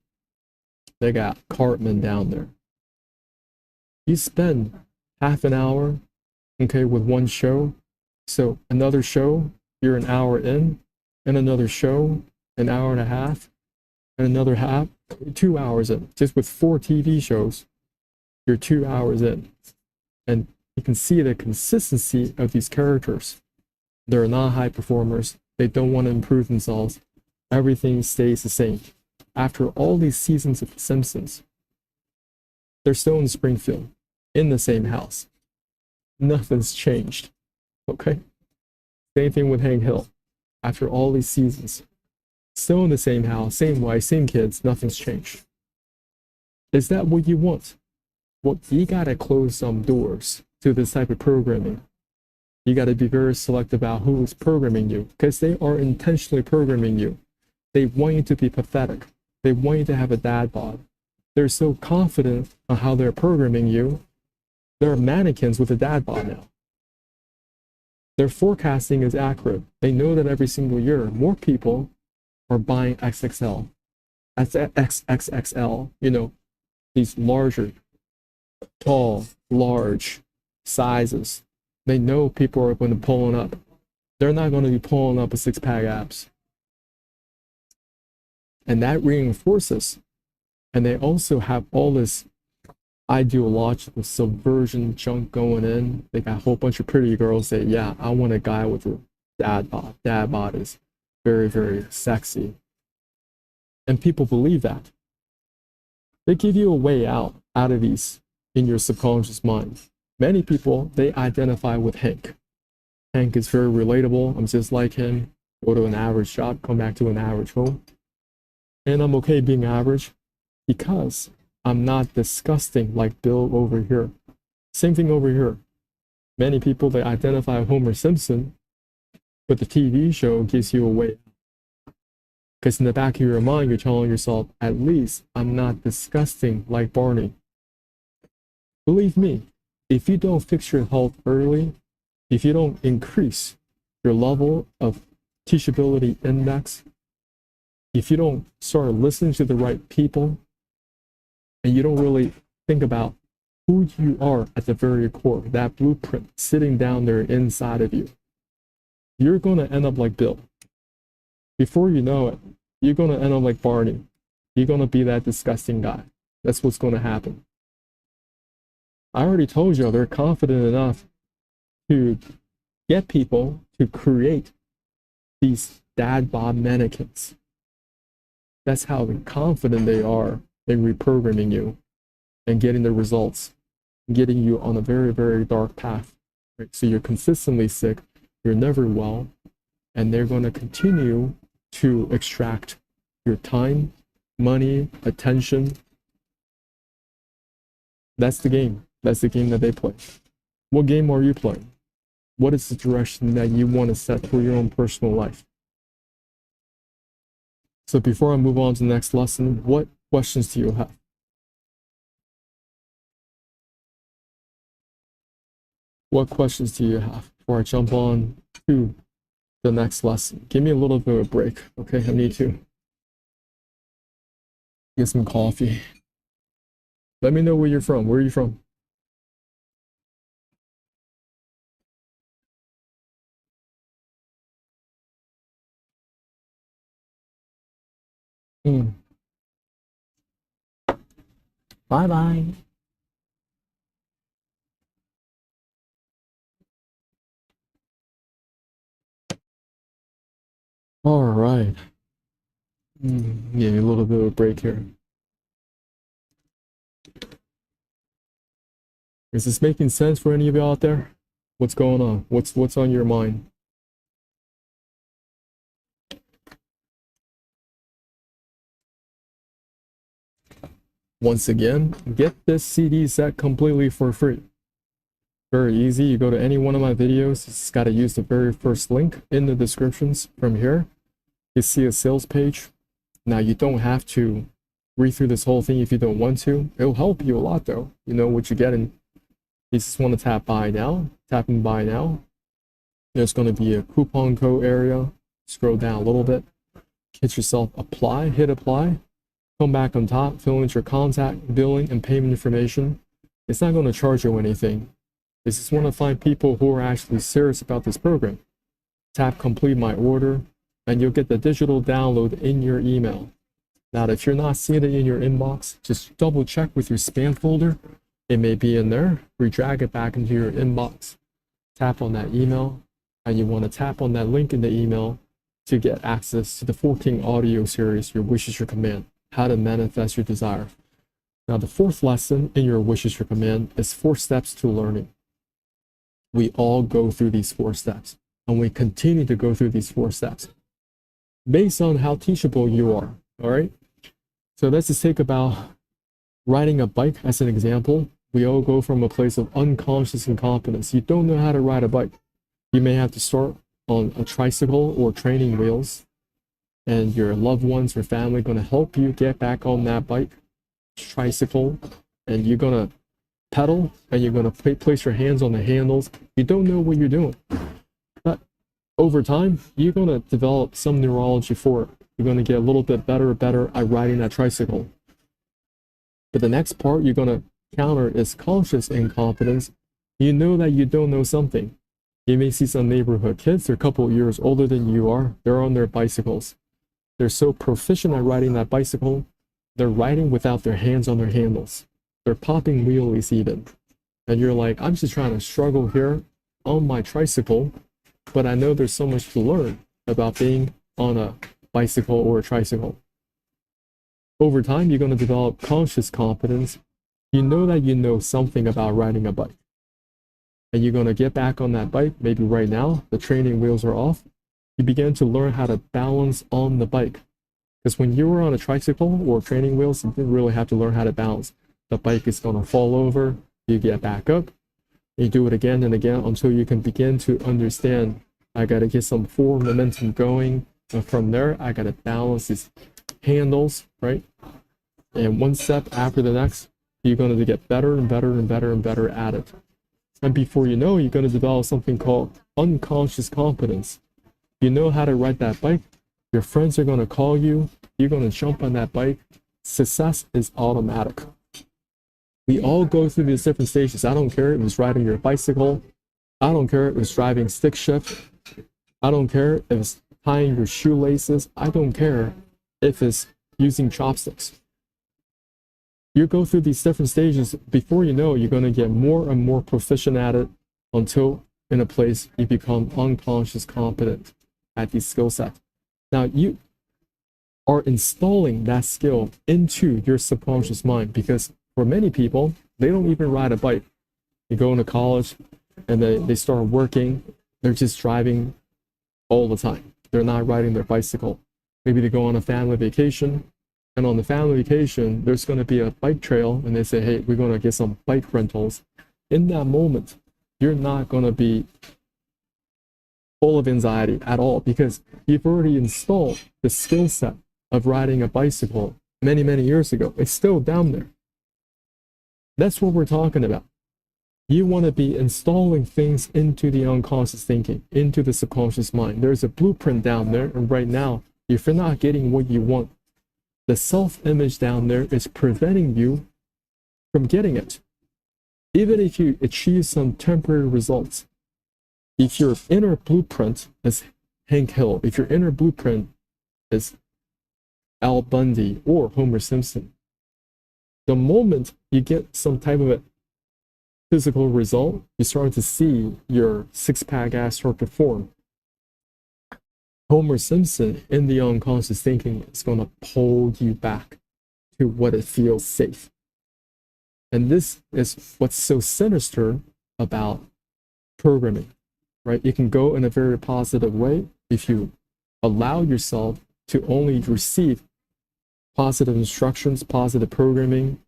They got Cartman down there. You spend half an hour, okay, with one show. So another show, you're an hour in, and another show, an hour and a half, and another half, 2 hours in. Just with 4 TV shows, you're 2 hours in. And you can see the consistency of these characters. They're not high performers. They don't want to improve themselves. Everything stays the same. After all these seasons of The Simpsons, they're still in Springfield, in the same house. Nothing's changed, okay? Same thing with Hank Hill. After all these seasons, still in the same house, same wife, same kids, nothing's changed. Is that what you want? Well, you gotta close some doors to this type of programming. You gotta be very selective about who's programming you, because they are intentionally programming you. They want you to be pathetic. They want you to have a dad bod. They're so confident on how they're programming you. They're mannequins with a dad bod now. Their forecasting is accurate. They know that every single year, more people are buying XXL, XXXL, these larger, tall, large sizes. They know people are going to pull up. They're not going to be pulling up a six-pack abs. And that reinforces. And they also have all this ideological subversion junk going in. They got a whole bunch of pretty girls say, yeah, I want a guy with a dad bod. Dad bod is very, very sexy. And people believe that. They give you a way out of these in your subconscious mind. Many people, they identify with Hank. Hank is very relatable. I'm just like him. Go to an average job, come back to an average home. And I'm okay being average because I'm not disgusting like Bill over here. Same thing over here. Many people, they identify with Homer Simpson, but the TV show gives you a way. Because in the back of your mind, you're telling yourself, at least I'm not disgusting like Barney. Believe me, if you don't fix your health early, if you don't increase your level of teachability index, if you don't start listening to the right people, and you don't really think about who you are at the very core, that blueprint sitting down there inside of you, you're going to end up like Bill. Before you know it, you're going to end up like Barney. You're going to be that disgusting guy. That's what's going to happen. I already told you they're confident enough to get people to create these dad bod mannequins. That's how confident they are in reprogramming you and getting the results, getting you on a very, very dark path. Right? So you're consistently sick, you're never well, and they're going to continue to extract your time, money, attention. That's the game. That's the game that they play. What game are you playing? What is the direction that you want to set for your own personal life? So before I move on to the next lesson, what questions do you have? What questions do you have before I jump on to the next lesson? Give me a little bit of a break, okay? I need to get some coffee. Let me know where you're from. Where are you from? Bye-bye. All right. Give me a little bit of a break here. Is this making sense for any of you out there? What's going on? What's on your mind? Once again, get this CD set completely for free. Very easy. You go to any one of my videos. It's got to use the very first link in the descriptions from here. You see a sales page. Now, you don't have to read through this whole thing if you don't want to. It'll help you a lot, though. You know what you're getting. You just want to tap buy now. Tapping buy now. There's going to be a coupon code area. Scroll down a little bit. Hit yourself apply. Hit apply. Come back on top. Fill in your contact, billing, and payment information. It's not going to charge you anything. You just want to find people who are actually serious about this program. Tap complete my order, and you'll get the digital download in your email. Now, if you're not seeing it in your inbox, just double check with your spam folder. It may be in there. Re-drag it back into your inbox. Tap on that email, and you want to tap on that link in the email to get access to the 14 audio series, Your Wish is Your Command, How to Manifest Your Desire. Now, the fourth lesson in Your Wish is Your Command is 4 steps to learning. We all go through these 4 steps, and we continue to go through these 4 steps based on how teachable you are, all right? So let's just take about riding a bike as an example. We all go from a place of unconscious incompetence. You don't know how to ride a bike. You may have to start on a tricycle or training wheels. and your loved ones or family going to help you get back on that bike, tricycle, and you're going to pedal and you're going to place your hands on the handles. You don't know what you're doing. But over time, you're going to develop some neurology for it. You're going to get a little bit better at riding that tricycle. But the next part you're going to counter is conscious incompetence. You know that you don't know something. You may see some neighborhood kids, they're a couple of years older than you are. They're on their bicycles. They're so proficient at riding that bicycle, they're riding without their hands on their handles. They're popping wheelies even. And you're like, I'm just trying to struggle here on my tricycle, but I know there's so much to learn about being on a bicycle or a tricycle. Over time, you're going to develop conscious competence. You know that you know something about riding a bike. And you're going to get back on that bike, maybe right now, the training wheels are off. You begin to learn how to balance on the bike. Because when you were on a tricycle or training wheels, you didn't really have to learn how to balance. The bike is going to fall over, you get back up, you do it again and again until you can begin to understand, I got to get some forward momentum going. And from there, I got to balance these handles, right? And one step after the next, you're going to get better and better and better and better at it. And before you know, you're going to develop something called unconscious competence. You know how to ride that bike. Your friends are going to call you. You're going to jump on that bike. Success is automatic. We all go through these different stages. I don't care if it's riding your bicycle. I don't care if it's driving stick shift. I don't care if it's tying your shoelaces. I don't care if it's using chopsticks. You go through these different stages. Before you know, you're going to get more and more proficient at it until in a place you become unconscious competent at these skill sets. Now you are installing that skill into your subconscious mind, because for many people, they don't even ride a bike. They go into college and they start working. They're just driving all the time. They're not riding their bicycle. Maybe they go on a family vacation, and on the family vacation, there's going to be a bike trail, and they say, hey, we're going to get some bike rentals. In that moment, you're not going to be full of anxiety at all, because you've already installed the skill set of riding a bicycle many, many years ago. It's still down there. That's what we're talking about. You want to be installing things into the unconscious thinking, into the subconscious mind. There's a blueprint down there, and right now, if you're not getting what you want, the self-image down there is preventing you from getting it. Even if you achieve some temporary results, if your inner blueprint is Hank Hill, if your inner blueprint is Al Bundy or Homer Simpson, the moment you get some type of a physical result, you start to see your six-pack ass start to form. Homer Simpson in the unconscious thinking is going to pull you back to what it feels safe. And this is what's so sinister about programming, right? It can go in a very positive way if you allow yourself to only receive positive instructions, positive programming.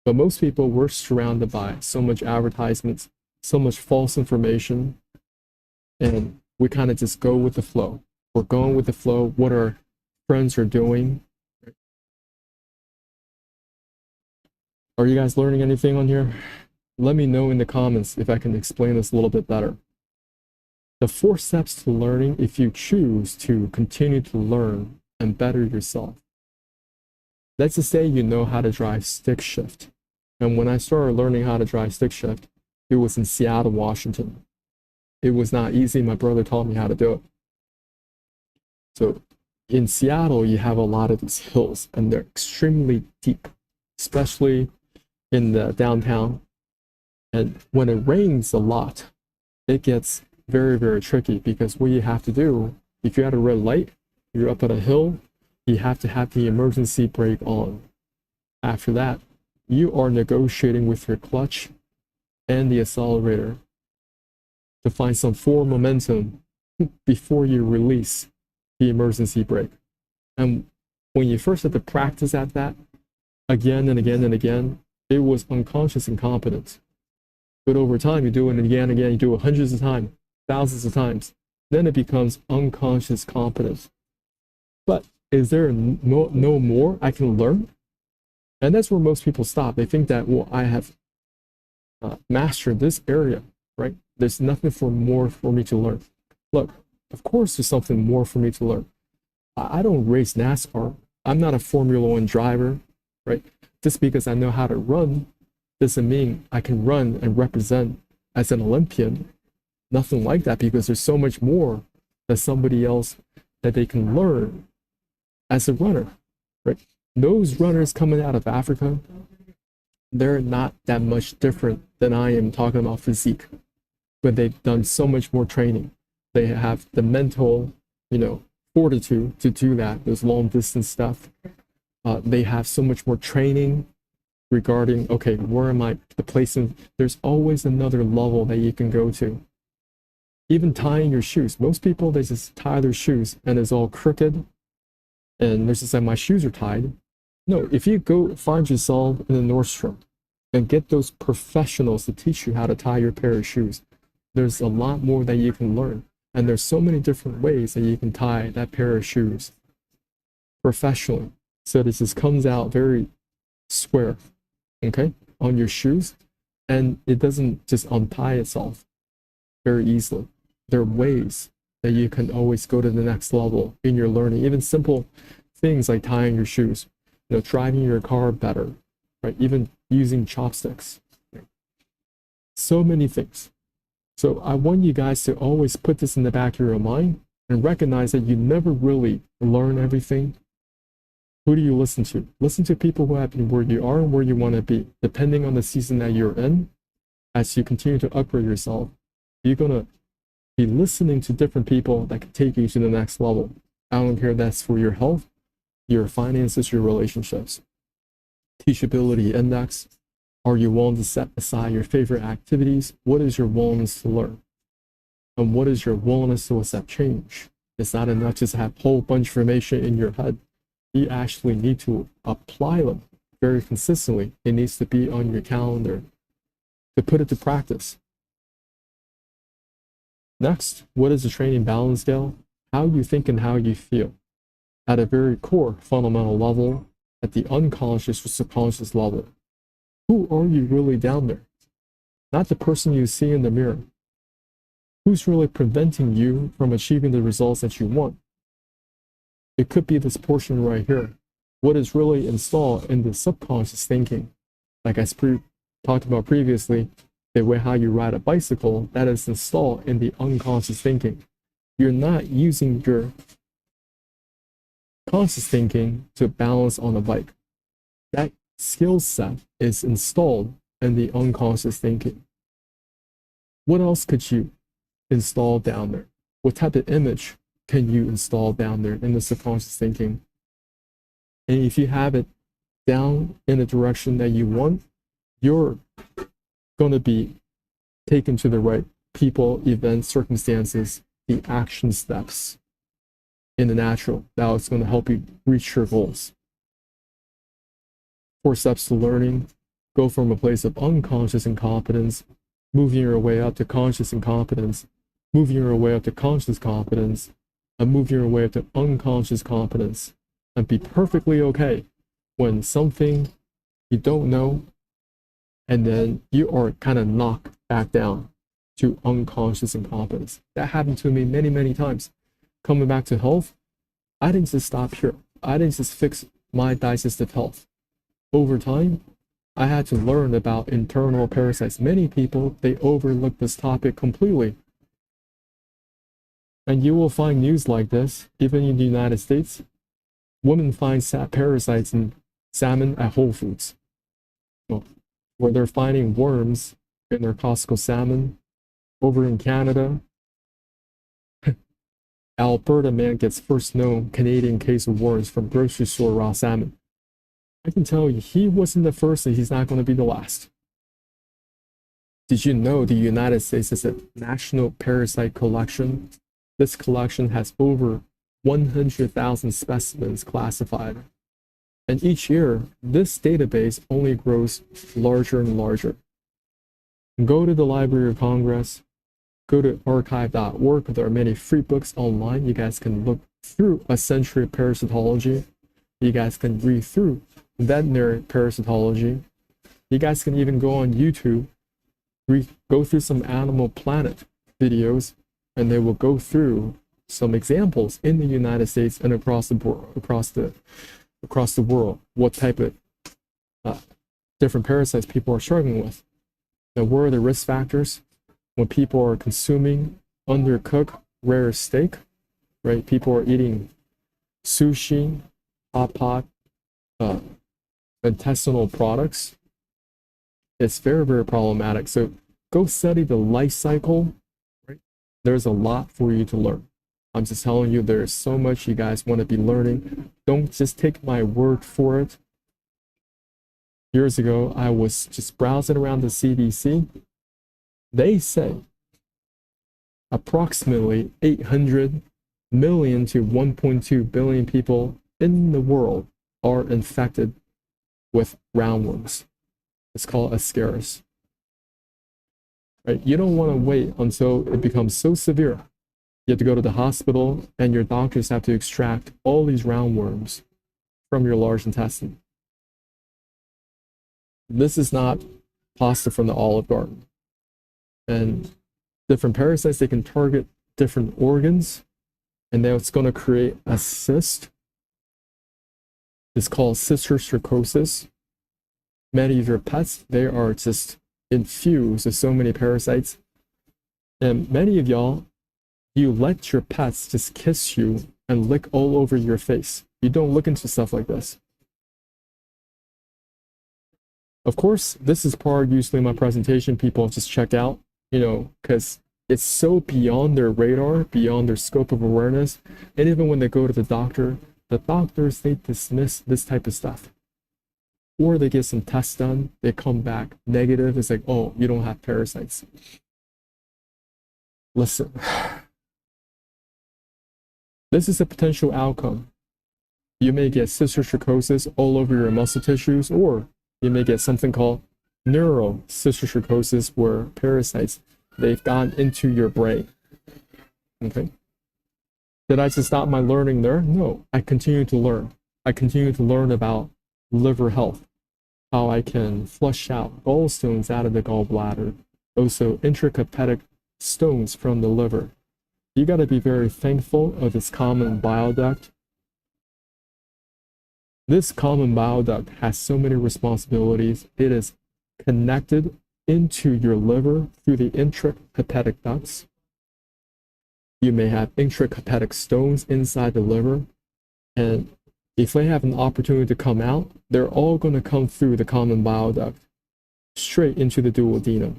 But most people, we're surrounded by so much advertisements, so much false information, and we kind of just go with the flow. We're going with the flow, what our friends are doing. Are you guys learning anything on here? Let me know in the comments if I can explain this a little bit better. The 4 steps to learning if you choose to continue to learn and better yourself. Let's just say you know how to drive stick shift. And when I started learning how to drive stick shift, it was in Seattle, Washington. It was not easy. My brother taught me how to do it. So in Seattle, you have a lot of these hills, and they're extremely deep, especially in the downtown. And when it rains a lot, it gets very, very tricky, because what you have to do, if you're at a red light, you're up on a hill, you have to have the emergency brake on. After that, you are negotiating with your clutch and the accelerator to find some forward momentum before you release the emergency brake. And when you first had to practice at that again and again and again, it was unconscious incompetence. But over time, you do it again and again, you do it hundreds of times, thousands of times, then it becomes unconscious competence. But is there no more I can learn? And that's where most people stop. They think that, well, I have mastered this area, right? There's nothing more for me to learn. Look, of course, there's something more for me to learn. I don't race NASCAR. I'm not a Formula One driver, right? Just because I know how to run doesn't mean I can run and represent as an Olympian. Nothing like that, because there's so much more that somebody else that they can learn as a runner, right? Those runners coming out of Africa, they're not that much different than I am talking about physique, but they've done so much more training. They have the mental, fortitude to do that, those long distance stuff. They have so much more training regarding, okay, where am I, the place in, there's always another level that you can go to. Even tying your shoes. Most people, they just tie their shoes and it's all crooked. And they're just like, my shoes are tied. No, if you go find yourself in the Nordstrom and get those professionals to teach you how to tie your pair of shoes, there's a lot more that you can learn. And there's so many different ways that you can tie that pair of shoes professionally. So this just comes out very square, okay, on your shoes. And it doesn't just untie itself very easily. There are ways that you can always go to the next level in your learning. Even simple things like tying your shoes, driving your car better, right? Even using chopsticks. So many things. So I want you guys to always put this in the back of your mind and recognize that you never really learn everything. Who do you listen to? Listen to people who have been where you are and where you want to be. Depending on the season that you're in, as you continue to upgrade yourself, you're going to be listening to different people that can take you to the next level. I don't care if that's for your health, your finances, your relationships. Teachability index. Are you willing to set aside your favorite activities? What is your willingness to learn? And what is your willingness to accept change? It's not enough just to have a whole bunch of information in your head. You actually need to apply them very consistently. It needs to be on your calendar to put it to practice. Next, what is the training balance scale? How you think and how you feel. At a very core fundamental level, at the unconscious or subconscious level. Who are you really down there? Not the person you see in the mirror. Who's really preventing you from achieving the results that you want? It could be this portion right here. What is really installed in the subconscious thinking? Like I talked about previously, the way how you ride a bicycle, that is installed in the unconscious thinking. You're not using your conscious thinking to balance on a bike. That skill set is installed in the unconscious thinking. What else could you install down there? What type of image can you install down there in the subconscious thinking? And if you have it down in the direction that you want, you're going to be taken to the right people, events, circumstances, the action steps in the natural. Now it's going to help you reach your goals. 4 steps to learning. Go from a place of unconscious incompetence, moving your way up to conscious incompetence, moving your way up to conscious competence, and moving your way up to unconscious competence. And be perfectly okay when something you don't know, and then you are kind of knocked back down to unconscious incompetence. That happened to me many, many times. Coming back to health, I didn't just stop here. I didn't just fix my digestive health. Over time, I had to learn about internal parasites. Many people, they overlook this topic completely. And you will find news like this, even in the United States. Women find parasites in salmon at Whole Foods, where they're finding worms in their Costco salmon. Over in Canada, Alberta man gets first known Canadian case of worms from grocery store raw salmon. I can tell you, he wasn't the first and he's not going to be the last. Did you know the United States is a national parasite collection? This collection has over 100,000 specimens classified. And each year, this database only grows larger and larger. Go to the Library of Congress, go to archive.org. There are many free books online. You guys can look through a century of parasitology. You guys can read through veterinary parasitology. You guys can even go on YouTube, go through some Animal Planet videos, and they will go through some examples in the United States and across the world, what type of different parasites people are struggling with. Now, what are the risk factors when people are consuming undercooked rare steak, right? People are eating sushi, hot pot, intestinal products. It's very, very problematic. So go study the life cycle, right? There's a lot for you to learn. I'm just telling you, there's so much you guys want to be learning. Don't just take my word for it. Years ago, I was just browsing around the CDC. They say approximately 800 million to 1.2 billion people in the world are infected with roundworms. It's called Ascaris. Right? You don't want to wait until it becomes so severe. You have to go to the hospital and your doctors have to extract all these roundworms from your large intestine. This is not pasta from the Olive Garden. And different parasites, they can target different organs, and then it's going to create a cyst. It's called cysticercosis. Many of your pets, they are just infused with so many parasites. And many of y'all, you let your pets just kiss you and lick all over your face. You don't look into stuff like this. Of course, this is part usually my presentation people just check out, because it's so beyond their radar, beyond their scope of awareness. And even when they go to the doctors, they dismiss this type of stuff. Or they get some tests done, they come back negative. It's like, oh, you don't have parasites. Listen. This is a potential outcome. You may get cysticercosis all over your muscle tissues, or you may get something called neurocysticercosis, where parasites, they've gone into your brain. Okay. Did I just stop my learning there? No, I continue to learn. I continue to learn about liver health, how I can flush out gallstones out of the gallbladder, also intrahepatic stones from the liver. You got to be very thankful of this common bile duct. This common bile duct has so many responsibilities. It is connected into your liver through the intrahepatic ducts. You may have intrahepatic stones inside the liver, and if they have an opportunity to come out, they're all going to come through the common bile duct straight into the duodenum.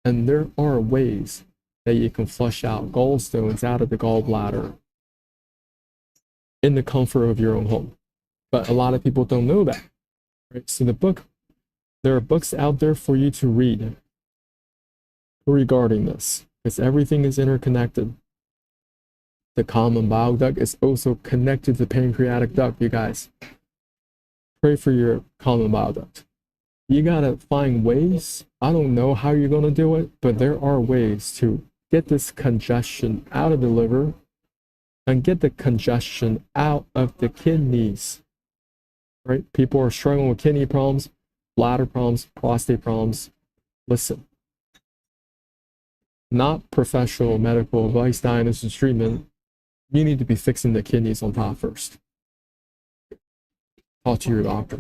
And there are ways that you can flush out gallstones out of the gallbladder in the comfort of your own home. But a lot of people don't know that. Right? So there are books out there for you to read regarding this, because everything is interconnected. The common bile duct is also connected to the pancreatic duct, you guys. Pray for your common bile duct. You gotta find ways. I don't know how you're gonna do it, but there are ways to get this congestion out of the liver and get the congestion out of the kidneys. Right? People are struggling with kidney problems, bladder problems, prostate problems. Listen, not professional medical advice, diagnosis, treatment. You need to be fixing the kidneys on top first. Talk to your doctor.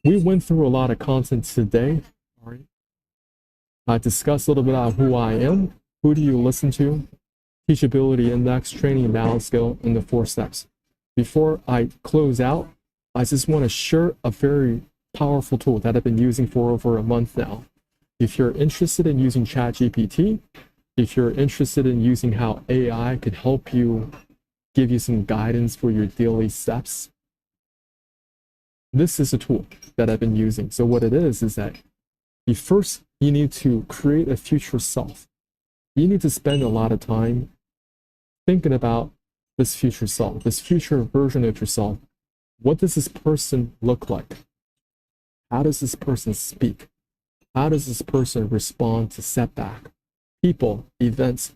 We went through a lot of content today. All right. I discussed a little bit about who I am, who do you listen to, teachability index, training and balance skill, and the 4 steps. Before I close out, I just want to share a very powerful tool that I've been using for over a month now. If you're interested in using ChatGPT, if you're interested in using how AI could help you, give you some guidance for your daily steps, this is a tool that I've been using. So what it is that you need to create a future self. You need to spend a lot of time thinking about this future self, this future version of yourself. What does this person look like? How does this person speak? How does this person respond to setback? people, events,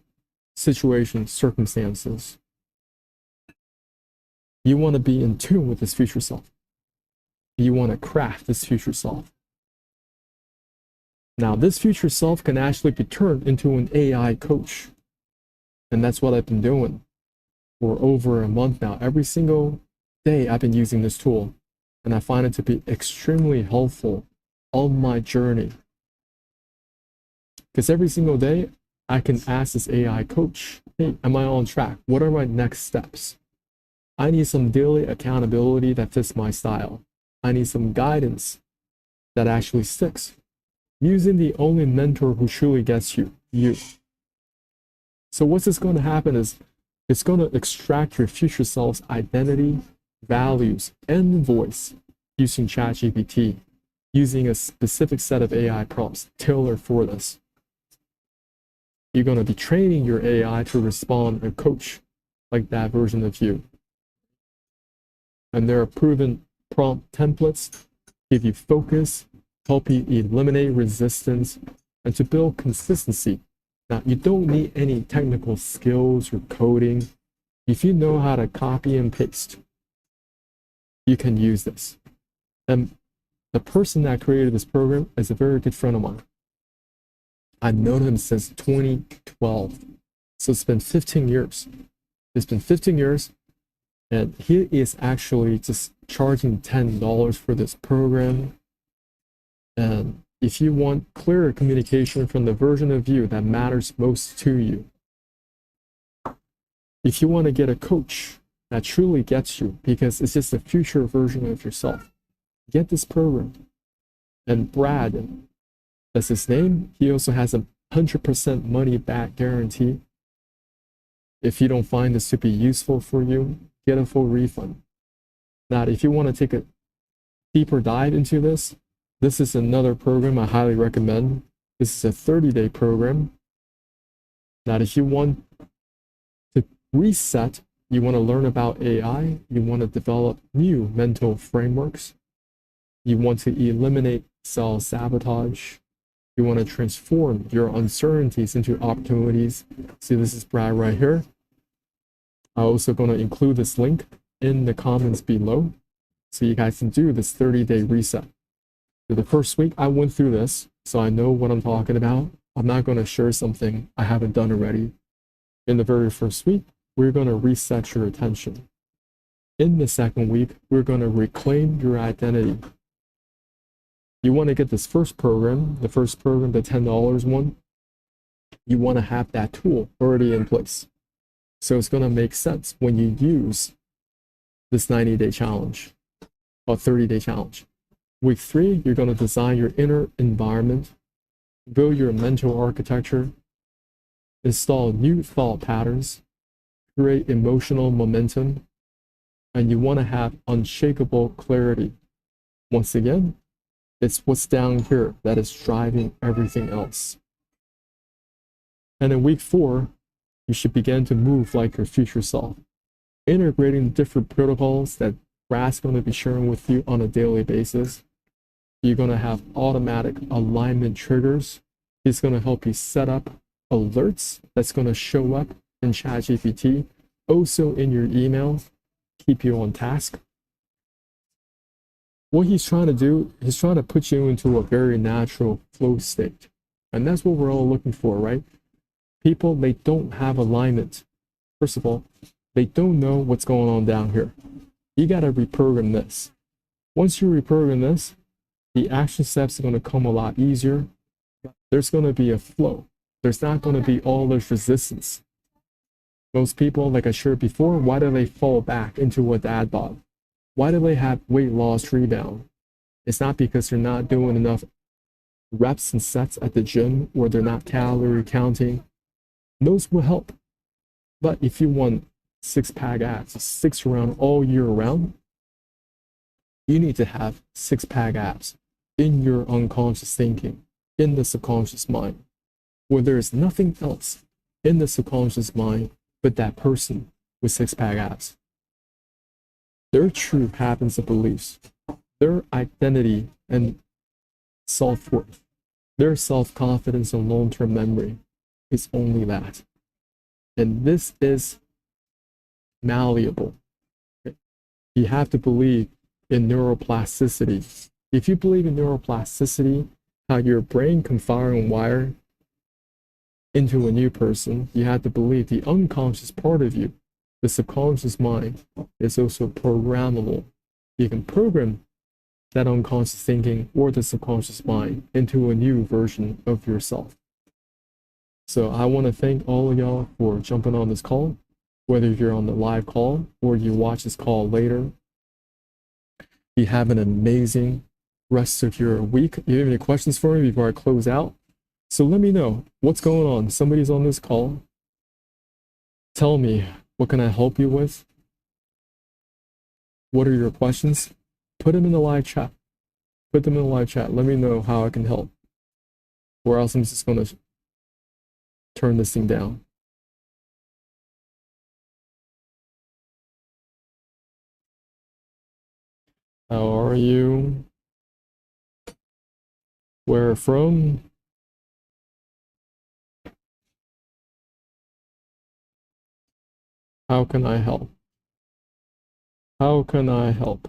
situations, circumstances. You want to be in tune with this future self. You want to craft this future self. Now, this future self can actually be turned into an AI coach. And that's what I've been doing for over a month now. Every single day I've been using this tool, and I find it to be extremely helpful on my journey. Because every single day I can ask this AI coach, hey, am I on track? What are my next steps? I need some daily accountability that fits my style. I need some guidance that actually sticks. Using the only mentor who truly gets you. So what's this going to happen is it's going to extract your future self's identity, values, and voice using ChatGPT, using a specific set of AI prompts tailored for this. You're going to be training your AI to respond and coach like that version of you. And there are proven prompt templates, give you focus, help you eliminate resistance, and to build consistency. Now, you don't need any technical skills or coding. If you know how to copy and paste, you can use this. And the person that created this program is a very good friend of mine. I've known him since 2012. So it's been 15 years. It's been 15 years, and he is actually just charging $10 for this program. And if you want clearer communication from the version of you that matters most to you, if you want to get a coach that truly gets you, because it's just a future version of yourself, get this program. And Brad, that's his name, he also has a 100% money back guarantee. If you don't find this to be useful for you, get a full refund. Now, if you want to take a deeper dive into this, this is another program I highly recommend. This is a 30-day program. Now, if you want to reset, you want to learn about AI, you want to develop new mental frameworks, you want to eliminate self-sabotage, you want to transform your uncertainties into opportunities. See, this is Brad right here. I'm also going to include this link in the comments below so you guys can do this 30-day reset. For the first week, I went through this, so I know what I'm talking about. I'm not going to share something I haven't done already. In the very first week, we're going to reset your attention. In the second week, we're going to reclaim your identity. You want to get this first program, the $10 one, you want to have that tool already in place. So it's going to make sense when you use this 90-day challenge or 30-day challenge. Week 3, you're going to design your inner environment, build your mental architecture, install new thought patterns, create emotional momentum, and you want to have unshakable clarity. Once again, it's what's down here that is driving everything else. And in week 4, you should begin to move like your future self, integrating different protocols that Brad's going to be sharing with you on a daily basis. You're going to have automatic alignment triggers. He's going to help you set up alerts that's going to show up in ChatGPT, also in your email, keep you on task. What he's trying to do, he's trying to put you into a very natural flow state. And that's what we're all looking for, right? People, they don't have alignment. First of all, they don't know what's going on down here. You got to reprogram this. Once you reprogram this, the action steps are going to come a lot easier. There's going to be a flow. There's not going to be all this resistance. Most people, like I shared before, why do they fall back into a dad bod? Why do they have weight loss rebound? It's not because they're not doing enough reps and sets at the gym, or they're not calorie counting. Those will help. But if you want six-pack abs, six around all year round, you need to have six-pack abs in your unconscious thinking, in the subconscious mind, where there is nothing else in the subconscious mind but that person with six-pack abs. Their true habits and beliefs, their identity and self-worth, their self-confidence and long-term memory, It's only that. And this is malleable. Okay? You have to believe in neuroplasticity. If you believe in neuroplasticity, how your brain can fire and wire into a new person, you have to believe the unconscious part of you, the subconscious mind, is also programmable. You can program that unconscious thinking or the subconscious mind into a new version of yourself. So I want to thank all of y'all for jumping on this call, whether you're on the live call or you watch this call later. You have an amazing rest of your week. You have any questions for me before I close out? So let me know what's going on. Somebody's on this call. Tell me, what can I help you with? What are your questions? Put them in the live chat. Put them in the live chat. Let me know how I can help. Or else I'm just going to turn this thing down. How are you? Where from? How can I help? How can I help?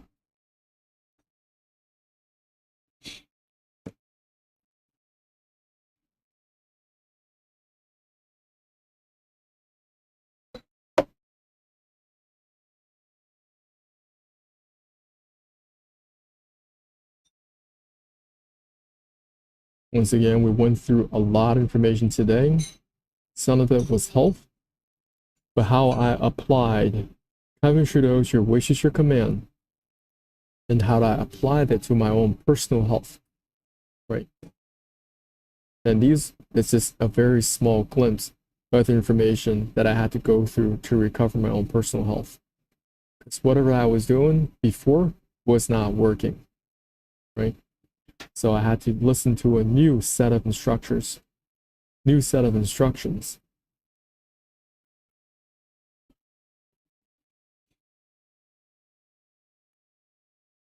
Once again, we went through a lot of information today. Some of it was health, but how I applied Kevin Trudeau's "Your wish is your command" and how I applied that to my own personal health, right? And it's just a very small glimpse of the information that I had to go through to recover my own personal health. Because whatever I was doing before was not working, right? So I had to listen to a new set of instructions.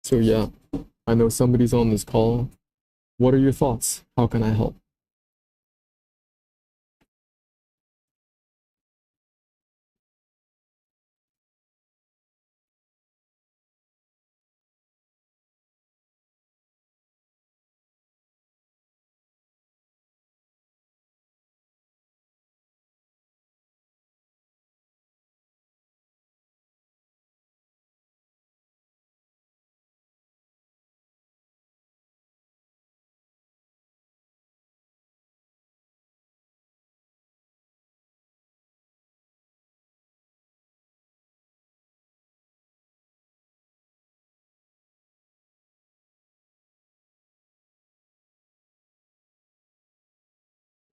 So yeah, I know somebody's on this call. What are your thoughts? How can I help?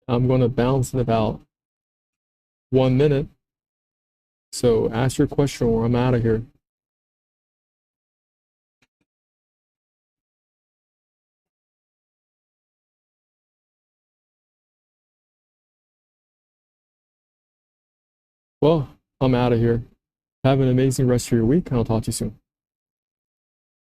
I'm going to bounce in about 1 minute. So ask your question or I'm out of here. Well, I'm out of here. Have an amazing rest of your week, and I'll talk to you soon.